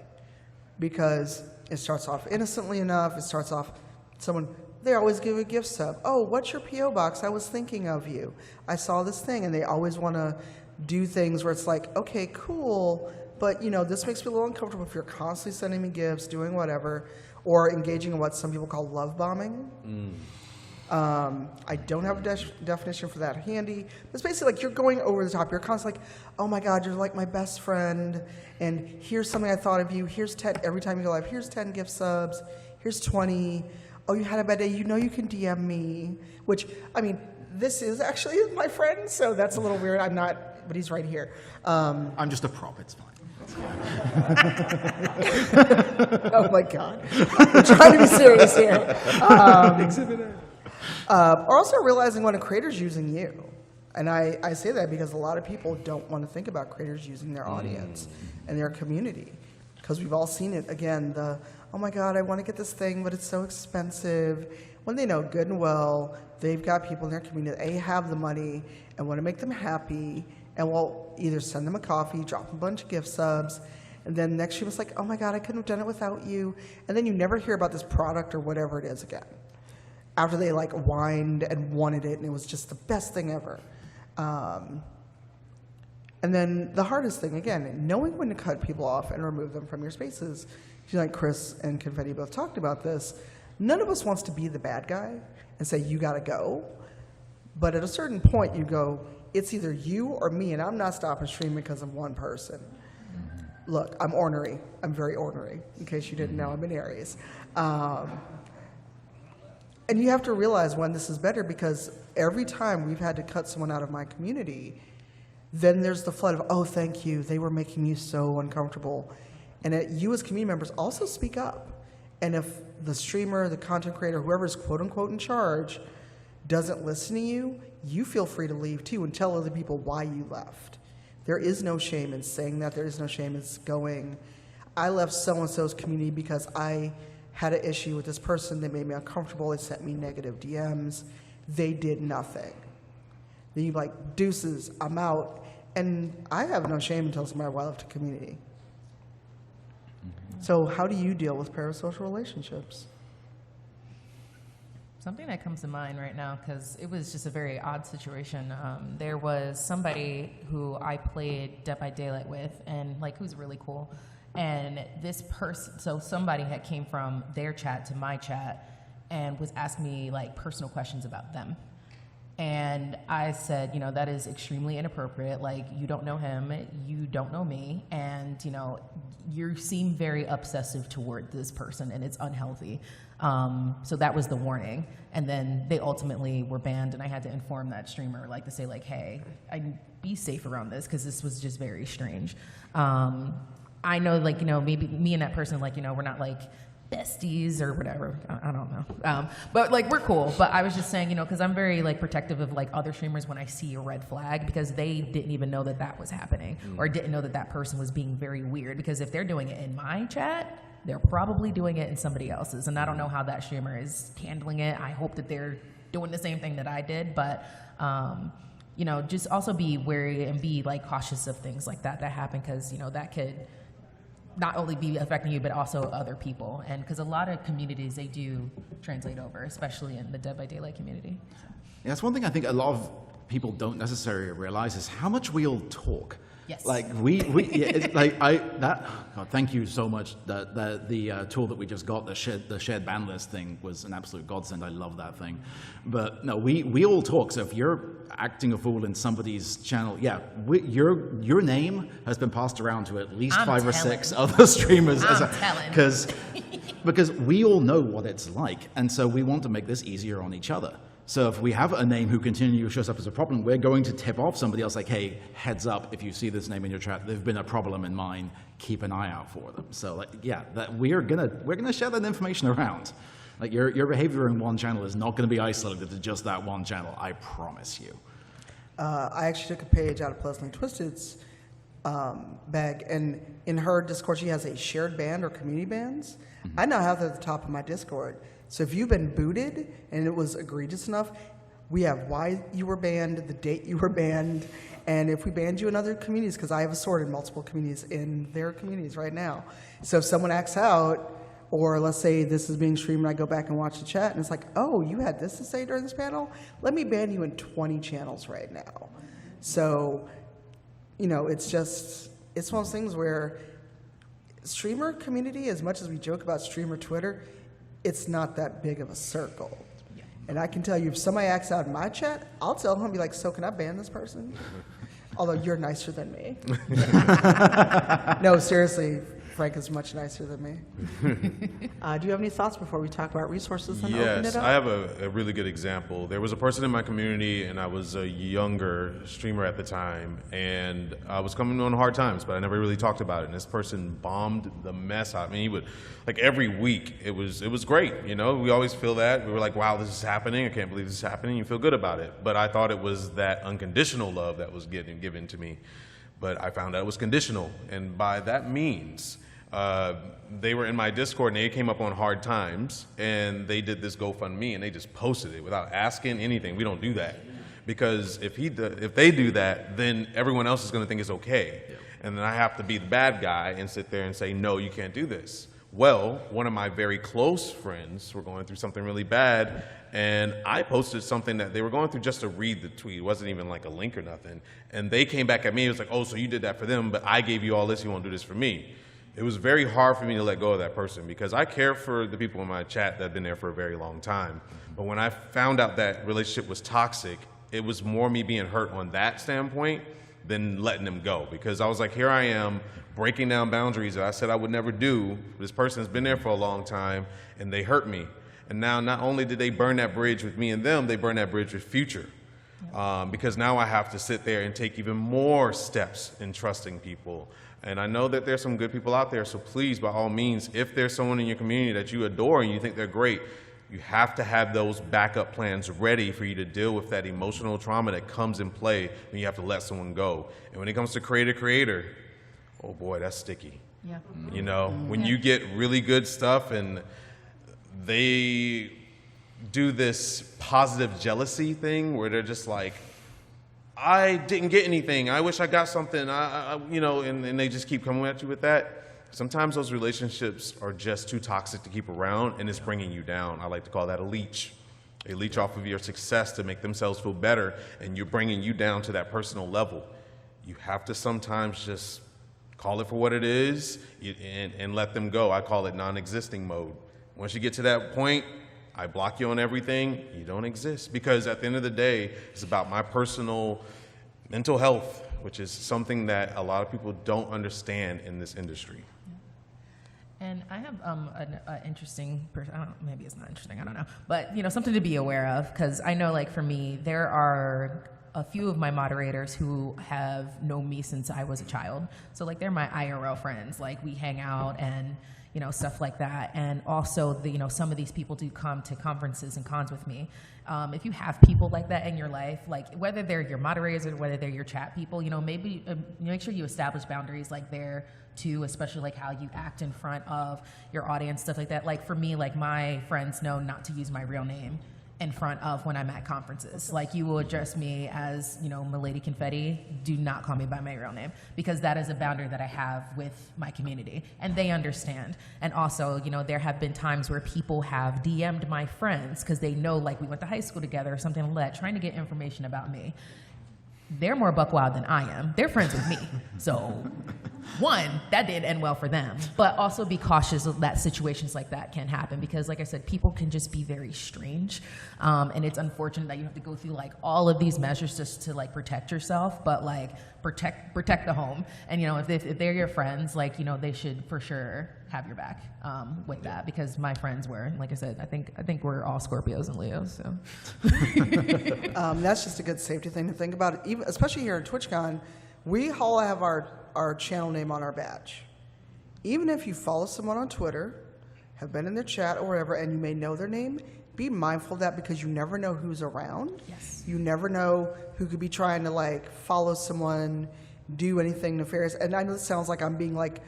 Speaker 2: Because it starts off innocently enough. It starts off, they always give a gift sub. Oh, what's your P.O. box? I was thinking of you. I saw this thing. And they always want to do things where it's like, okay, cool, but this makes me a little uncomfortable if you're constantly sending me gifts, doing whatever, or engaging in what some people call love bombing. I don't have a definition for that handy. It's basically like you're going over the top. You're constantly like, oh my God, you're like my best friend, and here's something I thought of you. Here's 10, every time you go live, here's 10 gift subs, here's 20. Oh, you had a bad day, you can DM me. Which, I mean, this is actually my friend, so that's a little weird. I'm not, but he's right here.
Speaker 3: I'm just a prop, it's fine.
Speaker 2: Oh my God. I'm trying to be serious here. Also realizing when a creator's using you. And I say that because a lot of people don't want to think about creators using their audience and their community. Because we've all seen it. Again, oh my God, I want to get this thing, but it's so expensive. When they know good and well, they've got people in their community, they have the money and want to make them happy, and will either send them a coffee, drop them a bunch of gift subs, and then next year it's like, oh my God, I couldn't have done it without you. And then you never hear about this product or whatever it is again. After they like whined and wanted it, and it was just the best thing ever. And then the hardest thing, again, knowing when to cut people off and remove them from your spaces. Like Chris and Confetti both talked about this. None of us wants to be the bad guy and say, you gotta go. But at a certain point, you go, it's either you or me, and I'm not stopping streaming because of one person. Look, I'm ornery. I'm very ornery, in case you didn't know, I'm an Aries. And you have to realize when this is better, because every time we've had to cut someone out of my community, then there's the flood of, oh, thank you, they were making me so uncomfortable. And you as community members also speak up. And if the streamer, the content creator, whoever's quote unquote in charge doesn't listen to you, you feel free to leave too and tell other people why you left. There is no shame in saying that. There is no shame in going, I left so-and-so's community because I had an issue with this person. They made me uncomfortable. They sent me negative DMs. They did nothing. Then you're like, deuces, I'm out. And I have no shame in telling somebody why I left a community. So how do you deal with parasocial relationships?
Speaker 5: Something that comes to mind right now, because it was just a very odd situation. There was somebody who I played Dead by Daylight with, and who's really cool. And this person, so somebody had came from their chat to my chat and was asking me personal questions about them. And I said, that is extremely inappropriate. You don't know him, you don't know me, and you seem very obsessive toward this person, and it's unhealthy. So that was the warning. And then they ultimately were banned, and I had to inform that streamer, to say, hey, be safe around this, because this was just very strange. I know, maybe me and that person, we're not besties or whatever. I don't know. But we're cool. But I was just saying, because I'm very protective of other streamers when I see a red flag, because they didn't even know that was happening, or didn't know that person was being very weird. Because if they're doing it in my chat, they're probably doing it in somebody else's, and I don't know how that streamer is handling it. I hope that they're doing the same thing that I did, but just also be wary and be cautious of things like that happen, because that could not only be affecting you, but also other people. And because a lot of communities, they do translate over, especially in the Dead by Daylight community.
Speaker 3: Yeah, that's one thing I think a lot of people don't necessarily realize is how much we all talk.
Speaker 5: Yes.
Speaker 3: God, thank you so much. The tool that we just got, the shared ban list thing, was an absolute godsend. I love that thing. But no, we all talk. So if you're acting a fool in somebody's channel, your name has been passed around to at least 5 or 6 other streamers. Because we all know what it's like, and so we want to make this easier on each other. So if we have a name who continually shows up as a problem, we're going to tip off somebody else hey, heads up, if you see this name in your chat, there's been a problem in mine, keep an eye out for them. So that we're gonna share that information around. Your behavior in one channel is not gonna be isolated to just that one channel, I promise you.
Speaker 2: I actually took a page out of Pleasantly Twisted's bag, and in her Discord, she has a shared band or community bands. I now have that at the top of my Discord. So if you've been booted and it was egregious enough, We have why you were banned, the date you were banned, and if we banned you in other communities, because I have assorted multiple communities in their communities right now. So if someone acts out, or let's say this is being streamed and I go back and watch the chat and it's like, oh, you had this to say during this panel? Let me ban you in 20 channels right now. So, you know, it's one of those things where streamer community, as much as we joke about streamer Twitter, it's not that big of a circle. And I can tell you, if somebody acts out in my chat, I'll tell them, be like, so can I ban this person? Although you're nicer than me. No, seriously, Frank is much nicer than me. Do you have any thoughts before we talk about resources and open it
Speaker 1: Yes,
Speaker 2: up?
Speaker 1: I have a really good example. There was a person in my community, and I was a younger streamer at the time, and I was coming on hard times, but I never really talked about it. And this person bombed the mess out of me. He would, like every week, it was great. You know, we always feel that. We were like, wow, this is happening. I can't believe this is happening. You feel good about it. But I thought it was that unconditional love that was getting given to me. But I found out it was conditional. And by that means, they were in my Discord and they came up on hard times and they did this GoFundMe and they just posted it without asking anything. We don't do that because if they do that, then everyone else is going to think it's okay. And then I have to be the bad guy and sit there and say, no, you can't do this. Well, one of my very close friends were going through something really bad, and I posted something that they were going through just to read the tweet. It wasn't even like a link or nothing. And they came back at me. It was like, oh, so you did that for them, but I gave you all this. You won't do this for me. It was very hard for me to let go of that person because I care for the people in my chat that have been there for a very long time. But when I found out that relationship was toxic, it was more me being hurt on that standpoint than letting them go. Because I was like, here I am breaking down boundaries that I said I would never do. This person's been there for a long time and they hurt me. And now not only did they burn that bridge with me and them, they burned that bridge with Future. Because now I have to sit there and take even more steps in trusting people. And I know that there's some good people out there, so please, by all means, if there's someone in your community that you adore and you think they're great, you have to have those backup plans ready for you to deal with that emotional trauma that comes in play when you have to let someone go. And when it comes to creator, oh boy, that's sticky.
Speaker 5: Yeah.
Speaker 1: You know, when you get really good stuff and they do this positive jealousy thing where they're just like, I didn't get anything. I wish I got something. You know, and they just keep coming at you with that. Sometimes those relationships are just too toxic to keep around, and it's bringing you down. I like to call that a leech. They leech off of your success to make themselves feel better, and you're bringing you down to that personal level. You have to sometimes just call it for what it is and let them go. I call it non-existing mode. Once you get to that point, I block you on everything, you don't exist. Because at the end of the day, it's about my personal mental health, which is something that a lot of people don't understand in this industry.
Speaker 5: And I have an interesting, maybe it's not interesting, I don't know, but you know, something to be aware of, because I know, like for me, there are a few of my moderators who have known me since I was a child. So like they're my IRL friends, like we hang out and you know, stuff like that. And also, you know, some of these people do come to conferences and cons with me. If you have people like that in your life, like whether they're your moderators or whether they're your chat people, you know, maybe make sure you establish boundaries like there too, especially like how you act in front of your audience, stuff like that. Like for me, like my friends know not to use my real name in front of when I'm at conferences. Like you will address me as, you know, MiladyConfetti, do not call me by my real name, because that is a boundary that I have with my community and they understand. And also, you know, there have been times where people have DM'd my friends because they know like we went to high school together or something like that, trying to get information about me. They're more buck wild than I am. They're friends with me. So one, that didn't end well for them, but also be cautious that situations like that can happen because like I said, people can just be very strange. And it's unfortunate that you have to go through like all of these measures just to like protect yourself, but like protect the home. And you know, if they're your friends, like, you know, they should for sure have your back with that, because my friends were, like I said, I think we're all Scorpios and Leos, so.
Speaker 2: That's just a good safety thing to think about. Even, especially here at TwitchCon, we all have our channel name on our badge. Even if you follow someone on Twitter, have been in their chat or whatever, and you may know their name, be mindful of that because you never know who's around.
Speaker 5: Yes.
Speaker 2: You never know who could be trying to like follow someone, do anything nefarious. And I know this sounds like I'm being like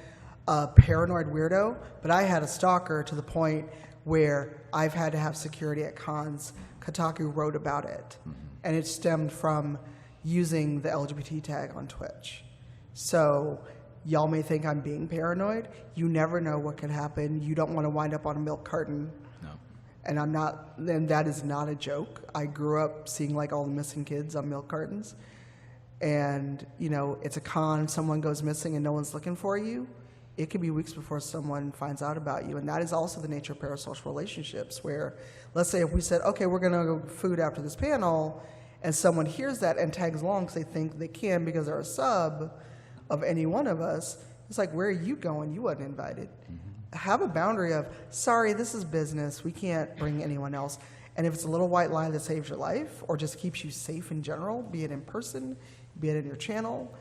Speaker 2: a paranoid weirdo, but I had a stalker to the point where I've had to have security at cons. Kotaku wrote about it, and it stemmed from using the LGBT tag on Twitch. So y'all may think I'm being paranoid. You never know what could happen. You don't want to wind up on a milk carton.
Speaker 3: No.
Speaker 2: And I'm not, and that is not a joke. I grew up seeing like all the missing kids on milk cartons. And, you know, it's a con, someone goes missing and no one's looking for you. It could be weeks before someone finds out about you. And that is also the nature of parasocial relationships, where, let's say if we said, okay, we're going to go food after this panel, and someone hears that and tags along because they think they can because they're a sub of any one of us, it's like, where are you going? You wasn't invited. Have a boundary of, sorry, this is business. We can't bring anyone else. And if it's a little white lie that saves your life or just keeps you safe in general, be it in person, be it in your channel,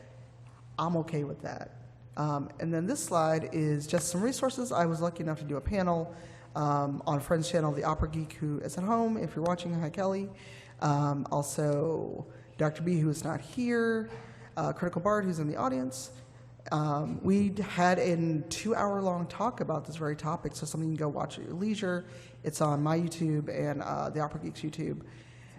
Speaker 2: I'm okay with that. And then this slide is just some resources. I was lucky enough to do a panel on a friend's channel, The Opera Geek, who is at home. If you're watching, hi, Kelly. Also, Dr. B, who is not here, Critical Bard, who's in the audience. We had a 2-hour-long talk about this very topic, so something you can go watch at your leisure. It's on my YouTube and the Opera Geek's YouTube.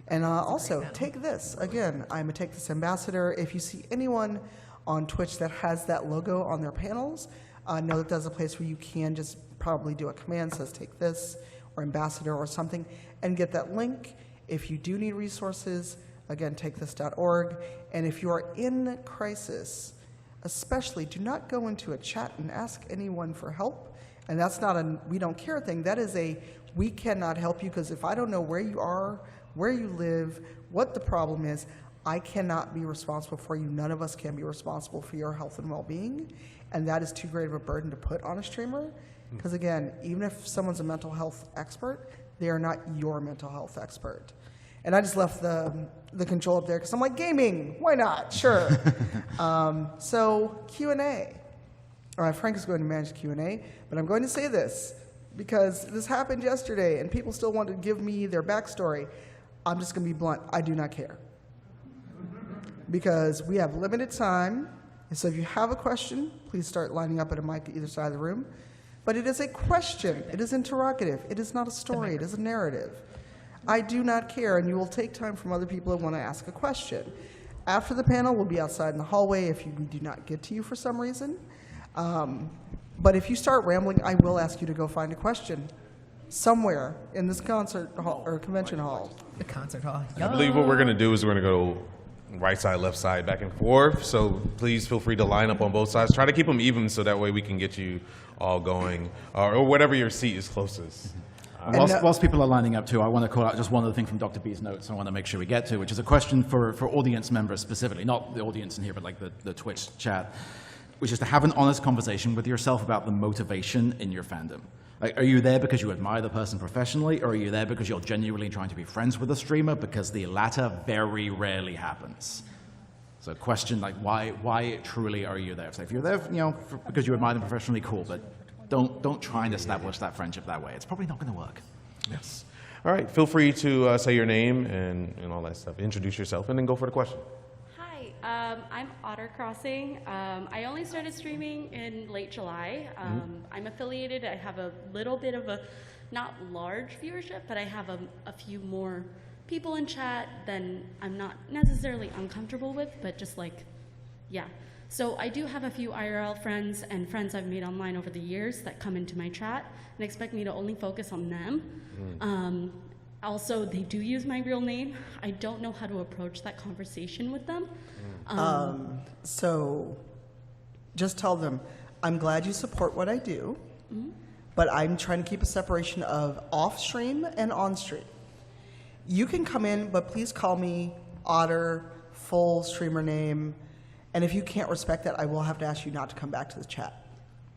Speaker 2: And also, Take This. Again, I'm a Take This ambassador. If you see anyone on Twitch that has that logo on their panels, know that there's a place where you can just probably do a command that says Take This or ambassador or something and get that link. If you do need resources, again, takethis.org. And if you are in crisis, especially, do not go into a chat and ask anyone for help. And that's not a we don't care thing. That is a we cannot help you, because if I don't know where you are, where you live, what the problem is, I cannot be responsible for you. None of us can be responsible for your health and well-being. And that is too great of a burden to put on a streamer. Because again, even if someone's a mental health expert, they are not your mental health expert. And I just left the control up there because I'm like, gaming, why not? Sure. So Q&A. All right, Frank is going to manage Q&A, but I'm going to say this because this happened yesterday and people still want to give me their backstory. I'm just going to be blunt. I do not care. Because we have limited time, and so if you have a question, please start lining up at a mic at either side of the room. But it is a question. It is interrogative. It is not a story. It is a narrative. I do not care, and you will take time from other people who want to ask a question. After the panel, we'll be outside in the hallway if we do not get to you for some reason. But if you start rambling, I will ask you to go find a question somewhere in this concert hall or convention hall.
Speaker 5: The concert hall.
Speaker 1: I believe what we're going to do is we're going to go right side, left side, back and forth. So please feel free to line up on both sides. Try to keep them even so that way we can get you all going, or whatever your seat is closest.
Speaker 3: Whilst people are lining up too, I want to call out just one other thing from Dr. B's notes I want to make sure we get to, which is a question for audience members specifically, not the audience in here, but like the Twitch chat, which is to have an honest conversation with yourself about the motivation in your fandom. Like, are you there because you admire the person professionally, or are you there because you're genuinely trying to be friends with the streamer? Because the latter very rarely happens. So question like, why truly are you there? So if you're there, because you admire them professionally, cool, but don't try and establish that friendship that way. It's probably not going to work.
Speaker 1: Yes. All right, feel free to say your name and all that stuff. Introduce yourself and then go for the question.
Speaker 6: Hi, I'm Otter Crossing. I only started streaming in late July. I'm affiliated. I have a little bit of a, not large viewership, but I have a few more people in chat than I'm not necessarily uncomfortable with, but just like, yeah. So I do have a few IRL friends and friends I've made online over the years that come into my chat and expect me to only focus on them. Also, they do use my real name. I don't know how to approach that conversation with them.
Speaker 2: So just tell them, I'm glad you support what I do, but I'm trying to keep a separation of off-stream and on-stream. You can come in, but please call me Otter, full streamer name, and if you can't respect that, I will have to ask you not to come back to the chat.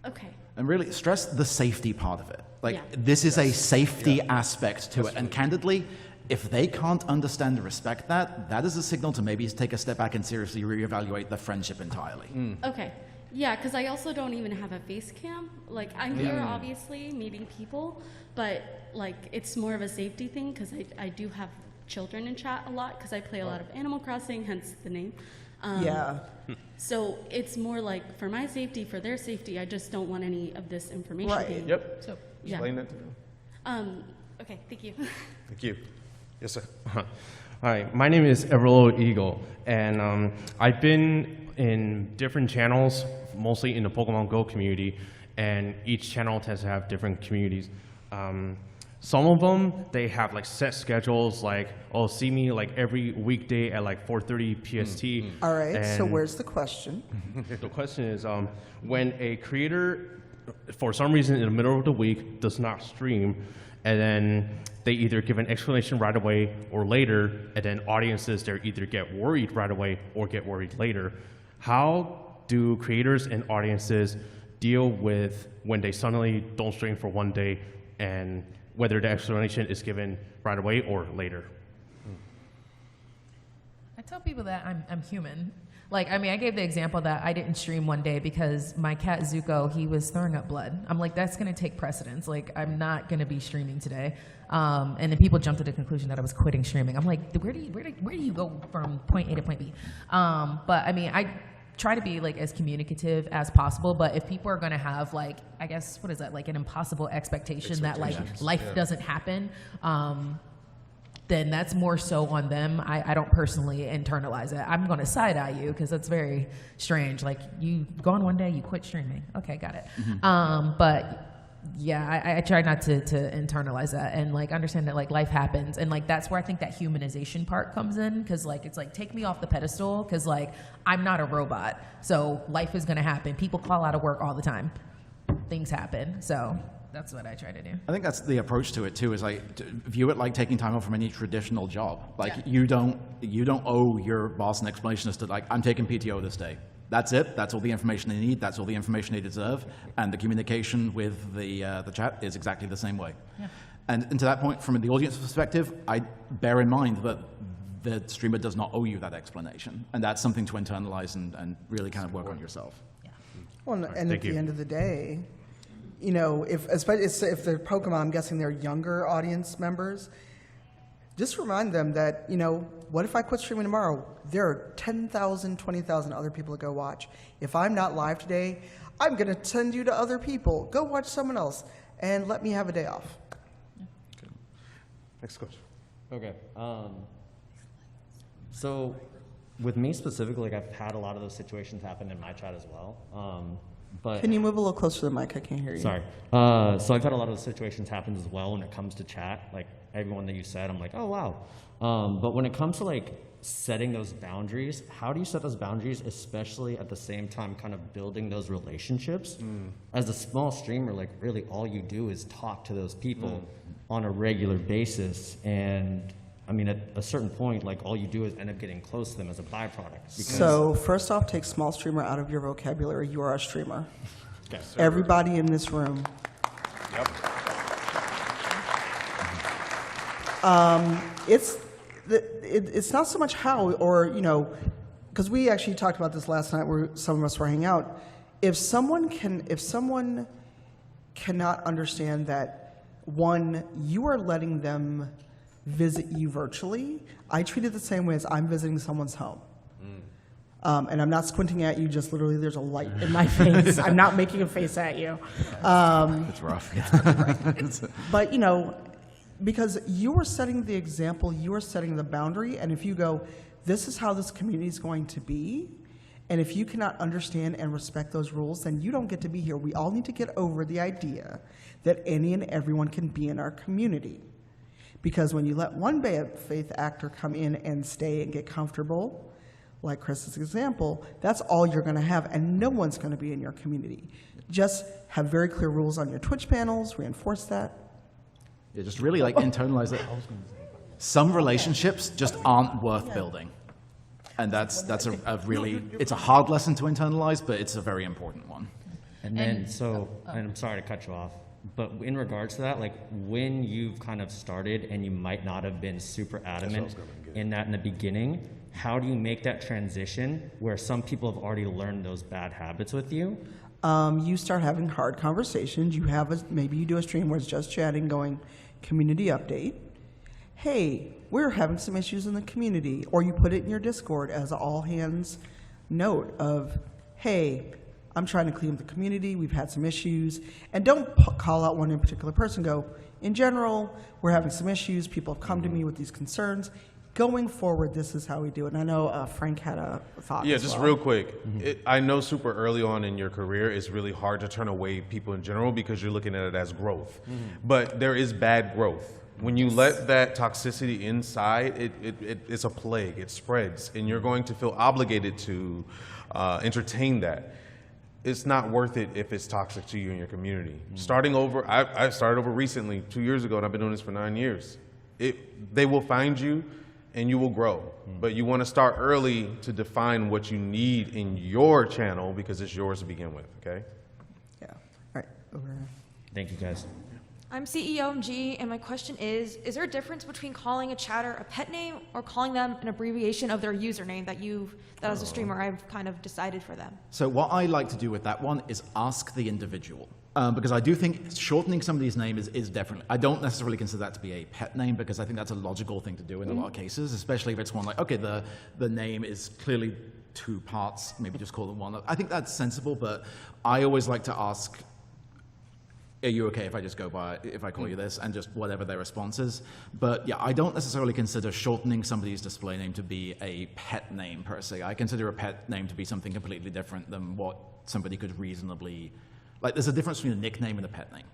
Speaker 6: Okay.
Speaker 3: And really stress the safety part of it. Like,
Speaker 6: Yeah.
Speaker 3: this is a safety aspect to it. And candidly, if they can't understand and respect that, that is a signal to maybe take a step back and seriously reevaluate the friendship entirely.
Speaker 6: Okay. Yeah, because I also don't even have a face cam. Like, I'm here obviously meeting people, but like it's more of a safety thing because I do have children in chat a lot because I play a lot of Animal Crossing, hence the name.
Speaker 2: Yeah.
Speaker 6: So it's more like for my safety, for their safety, I just don't want any of this information
Speaker 2: Right.
Speaker 6: being.
Speaker 1: Yep.
Speaker 5: So
Speaker 6: Yeah.
Speaker 1: Explain that to them.
Speaker 6: Okay, thank you.
Speaker 1: Thank you. Yes, sir.
Speaker 7: Hi, my name is Everlo Eagle, and I've been in different channels, mostly in the Pokemon Go community, and each channel tends to have different communities. Some of them, they have like set schedules, like, oh, see me like every weekday at like 4:30 PST.
Speaker 2: All right, so
Speaker 7: And
Speaker 2: where's the question?
Speaker 7: the question is, when a creator, for some reason in the middle of the week, does not stream, and then they either give an explanation right away or later, and then audiences, they either get worried right away or get worried later. How do creators and audiences deal with when they suddenly don't stream for one day, and whether the explanation is given right away or later?
Speaker 5: I tell people that I'm human. Like, I mean, I gave the example that I didn't stream one day because my cat Zuko, he was throwing up blood. I'm like, that's going to take precedence. Like, I'm not going to be streaming today. And then people jumped to the conclusion that I was quitting streaming. I'm like, where do you go from point A to point B? But I mean, I try to be like as communicative as possible. But if people are going to have like, I guess, what is that? Like an impossible expectation that like life doesn't happen. Then that's more so on them. I don't personally internalize it. I'm going to side-eye you because that's very strange. Like, you gone one day, you quit streaming. Okay, got it. But yeah, I try not to internalize that and like understand that like life happens. And like that's where I think that humanization part comes in, because like it's like, take me off the pedestal, because like I'm not a robot. So life is going to happen. People call out of work all the time. Things happen. So that's what I try to do.
Speaker 3: I think that's the approach to it too, is like view it like taking time off from any traditional job. Like you don't owe your boss an explanation as to like, I'm taking PTO this day. That's it. That's all the information they need. That's all the information they deserve. And the communication with the chat is exactly the same way. Yeah. And to that point, from the audience perspective, I bear in mind that the streamer does not owe you that explanation. And that's something to internalize and really kind of work on yourself.
Speaker 5: Yeah.
Speaker 2: Well, and at the end of the day, you know, especially if they're Pokemon, I'm guessing they're younger audience members, just remind them that, you know, what if I quit streaming tomorrow? There are 10,000, 20,000 other people to go watch. If I'm not live today, I'm going to send you to other people. Go watch someone else and let me have a day off.
Speaker 1: Okay. Next question.
Speaker 8: Okay. So with me specifically, like I've had a lot of those situations happen in my chat as well. But
Speaker 2: Can you move a little closer to the mic? I can't hear you.
Speaker 8: sorry. So I've had a lot of those situations happen as well when it comes to chat. Like everyone that you said, I'm like, oh wow. But when it comes to like setting those boundaries, how do you set those boundaries, especially at the same time kind of building those relationships? As a small streamer, like really all you do is talk to those people on a regular basis. And I mean, at a certain point, like all you do is end up getting close to them as a byproduct.
Speaker 2: So first off, take small streamer out of your vocabulary. You are a streamer.
Speaker 8: Okay.
Speaker 2: Everybody in this room.
Speaker 1: Yep.
Speaker 2: It's not so much how, or, you know, because we actually talked about this last night where some of us were hanging out. If someone cannot understand that, one, you are letting them visit you virtually, I treat it the same way as I'm visiting someone's home. And I'm not squinting at you, just literally there's a light in my face. I'm not making a face at you.
Speaker 3: It's rough.
Speaker 2: But, you know, because you are setting the example, you are setting the boundary, and if you go, this is how this community is going to be, and if you cannot understand and respect those rules, then you don't get to be here. We all need to get over the idea that any and everyone can be in our community. Because when you let one bad faith actor come in and stay and get comfortable, like Chris's example, that's all you're going to have, and no one's going to be in your community. Just have very clear rules on your Twitch panels, reinforce that.
Speaker 3: Yeah, just really like internalize it. Some relationships just aren't worth building. And that's a really, it's a hard lesson to internalize, but it's a very important one.
Speaker 8: And then, and I'm sorry to cut you off, but in regards to that, like when you've kind of started and you might not have been super adamant in that in the beginning, how do you make that transition where some people have already learned those bad habits with you?
Speaker 2: You start having hard conversations. You have maybe you do a stream where it's just chatting, going, community update. Hey, we're having some issues in the community. Or you put it in your Discord as an all hands note of, hey, I'm trying to clean up the community. We've had some issues. And don't call out one in particular person. Go, in general, we're having some issues. People have come to me with these concerns. Going forward, this is how we do it. And I know Frank had a thought.
Speaker 1: Yeah,
Speaker 2: as
Speaker 1: just
Speaker 2: well.
Speaker 1: real quick. I know super early on in your career, it's really hard to turn away people in general because you're looking at it as growth. But there is bad growth. When you let that toxicity inside, it's a plague. It spreads, and you're going to feel obligated to entertain that. It's not worth it if it's toxic to you and your community. Starting over, I started over recently, 2 years ago, and I've been doing this for 9 years. They will find you, and you will grow. But you want to start early to define what you need in your channel because it's yours to begin with, okay?
Speaker 2: Yeah. All right. Over here.
Speaker 8: Thank you, guys.
Speaker 9: I'm CEOMG, and my question is there a difference between calling a chatter a pet name or calling them an abbreviation of their username that as a streamer, I've kind of decided for them?
Speaker 3: So what I like to do with that one is ask the individual. Because I do think shortening somebody's name is definitely, I don't necessarily consider that to be a pet name because I think that's a logical thing to do in a lot of cases, especially if it's one like, okay, the name is clearly 2 parts, maybe just call it one. I think that's sensible, but I always like to ask, are you okay if I just go by, if I call you this, and just whatever their response is. But yeah, I don't necessarily consider shortening somebody's display name to be a pet name per se. I consider a pet name to be something completely different than what somebody could reasonably, like there's a difference between a nickname and a pet name.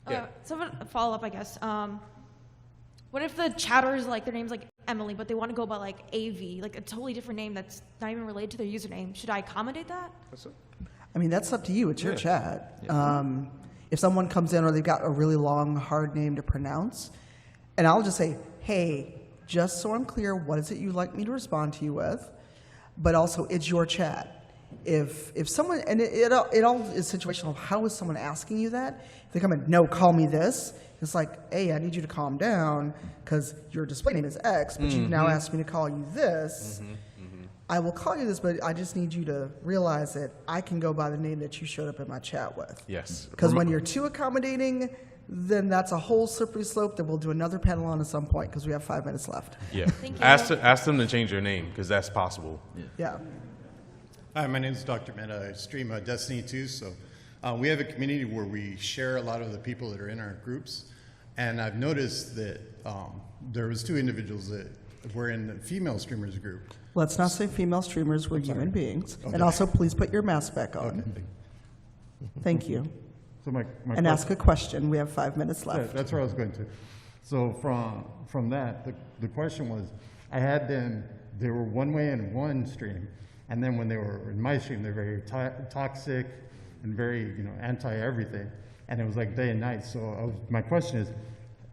Speaker 1: Yeah.
Speaker 9: So a follow-up, I guess. What if the chatters, like their name's like Emily, but they want to go by like AV, like a totally different name that's not even related to their username? Should I accommodate that?
Speaker 2: I mean, that's up to you. It's your chat. If someone comes in or they've got a really long, hard name to pronounce, and I'll just say, hey, just so I'm clear, what is it you'd like me to respond to you with? But also, it's your chat. If someone, and it all is situational. How is someone asking you that? If they come in, no, call me this. It's like, hey, I need you to calm down because your display name is X, but you now asked me to call you this. I will call you this, but I just need you to realize that I can go by the name that you showed up in my chat with.
Speaker 1: Yes.
Speaker 2: Because when you're too accommodating, then that's a whole slippery slope that we'll do another panel on at some point because we have 5 minutes left.
Speaker 1: Yeah.
Speaker 9: Thank you.
Speaker 1: Ask them to change their name because that's possible.
Speaker 2: Yeah.
Speaker 10: Hi, my name is Dr. Mehta. I stream Destiny 2. So we have a community where we share a lot of the people that are in our groups. And I've noticed that there was 2 individuals that were in the female streamers group.
Speaker 2: Let's not say female streamers, we're human beings.
Speaker 10: Okay.
Speaker 2: And also, please put your mask back on.
Speaker 10: Okay.
Speaker 2: Thank you.
Speaker 10: So my
Speaker 2: And ask a question. We have 5 minutes
Speaker 10: Yeah,
Speaker 2: left.
Speaker 10: that's where I was going to. So from that, the question was, I had them, they were one way in one stream, and then when they were in my stream, they're very toxic and very, anti-everything. And it was like day and night. So my question is,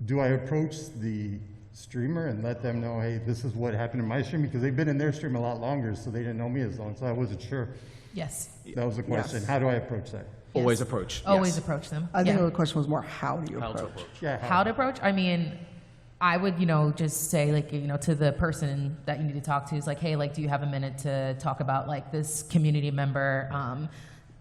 Speaker 10: do I approach the streamer and let them know, hey, this is what happened in my stream? Because they've been in their stream a lot longer, so they didn't know me as long, so I wasn't sure.
Speaker 5: Yes.
Speaker 10: That was the question.
Speaker 2: Yes.
Speaker 10: How do I approach that?
Speaker 3: Always approach.
Speaker 5: Always
Speaker 3: yes.
Speaker 5: approach them.
Speaker 2: I think
Speaker 5: Yeah.
Speaker 2: the question was more, how do you approach?
Speaker 10: Yeah.
Speaker 5: How to approach? I mean, I would, just say, like, to the person that you need to talk to is like, hey, like, do you have a minute to talk about, like, this community member,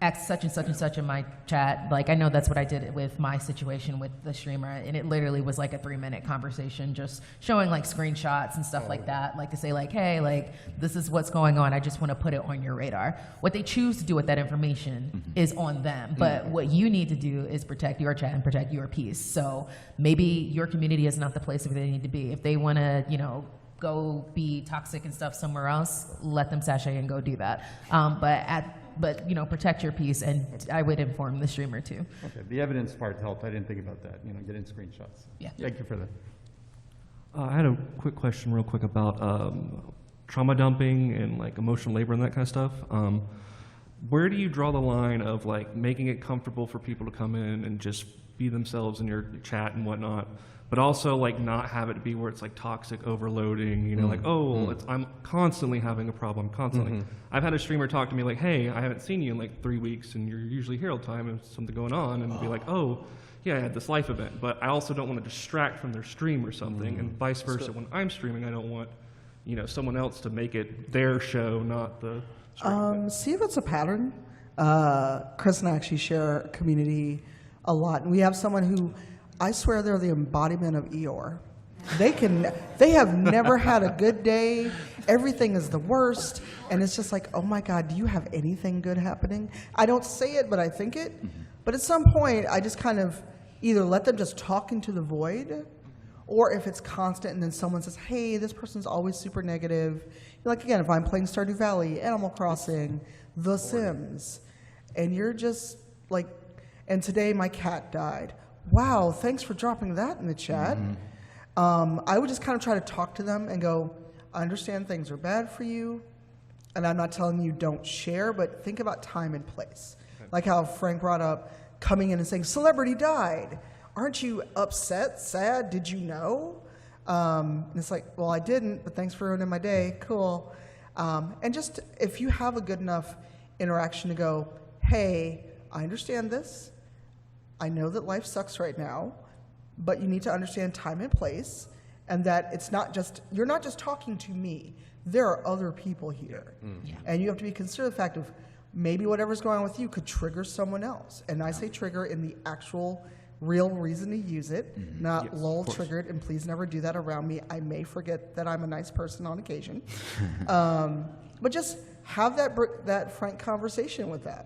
Speaker 5: X such and such and such in my chat? Like, I know that's what I did with my situation with the streamer, and it literally was like a 3-minute conversation, just showing like screenshots and stuff like that, like to say like, hey, like, this is what's going on. I just want to put it on your radar. What they choose to do with that information is on them, but what you need to do is protect your chat and protect your peace. So maybe your community is not the place where they need to be. If they want to, go be toxic and stuff somewhere else, let them sashay and go do that. But protect your peace, and I would inform the streamer too.
Speaker 10: Okay, the evidence part helped. I didn't think about that, getting screenshots.
Speaker 5: Yeah.
Speaker 10: Thank you for that.
Speaker 7: I had a quick question real quick about trauma dumping and like emotional labor and that kind of stuff. Where do you draw the line of like making it comfortable for people to come in and just be themselves in your chat and whatnot, but also like not have it be where it's like toxic overloading, I'm constantly having a problem, constantly. I've had a streamer talk to me like, hey, I haven't seen you in like 3 weeks and you're usually here all the time and something going on, and be like, oh, yeah, I had this life event, but I also don't want to distract from their stream or something, and vice versa. When I'm streaming, I don't want, someone else to make it their show, not the stream.
Speaker 2: See if it's a pattern. Chris and I actually share a community a lot. And we have someone who, I swear they're the embodiment of Eeyore. They have never had a good day. Everything is the worst. And it's just like, oh my God, do you have anything good happening? I don't say it, but I think it. But at some point, I just kind of either let them just talk into the void, or if it's constant and then someone says, hey, this person's always super negative. Like, again, if I'm playing Stardew Valley, Animal Crossing, The Sims, and you're just like, and today my cat died. Wow, thanks for dropping that in the chat. I would just kind of try to talk to them and go, I understand things are bad for you, and I'm not telling you don't share, but think about time and place. Like how Frank brought up coming in and saying, celebrity died. Aren't you upset, sad? Did you know? And it's like, well, I didn't, but thanks for ruining my day. Cool. And just if you have a good enough interaction to go, hey, I understand this. I know that life sucks right now, but you need to understand time and place, and that it's not just, you're not just talking to me. There are other people here. And you have to be considerate of the fact of maybe whatever's going on with you could trigger someone else. And I say trigger in the actual real reason to use it, not lol triggered, and please never do that around me. I may forget that I'm a nice person on occasion. But just have that frank conversation with them.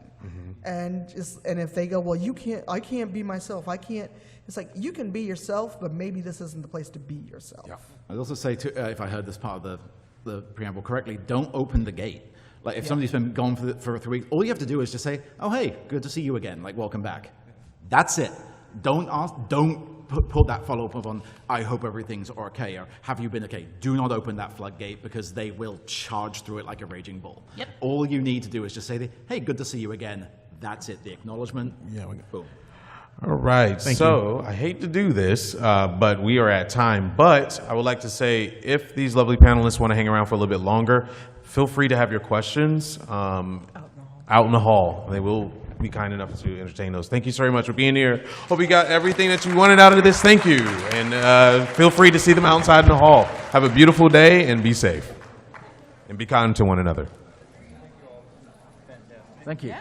Speaker 2: And if they go, well, I can't be myself, I can't, it's like, you can be yourself, but maybe this isn't the place to be yourself.
Speaker 3: I'd also say, if I heard this part of the preamble correctly, don't open the gate. Like, if somebody's been gone for 3 weeks, all you have to do is just say, oh, hey, good to see you again, like, welcome back. That's it. Don't put that follow-up on, I hope everything's okay, or have you been okay? Do not open that floodgate, because they will charge through it like a raging bull. All you need to do is just say, hey, good to see you again. That's it, the acknowledgement, boom.
Speaker 1: All right, I hate to do this, but we are at time. But I would like to say, if these lovely panelists want to hang around for a little bit longer, feel free to have your questions out in the hall. They will be kind enough to entertain those. Thank you so very much for being here. Hope you got everything that you wanted out of this. Thank you. And feel free to see them outside in the hall. Have a beautiful day and be safe. And be kind to one another.
Speaker 3: Thank you.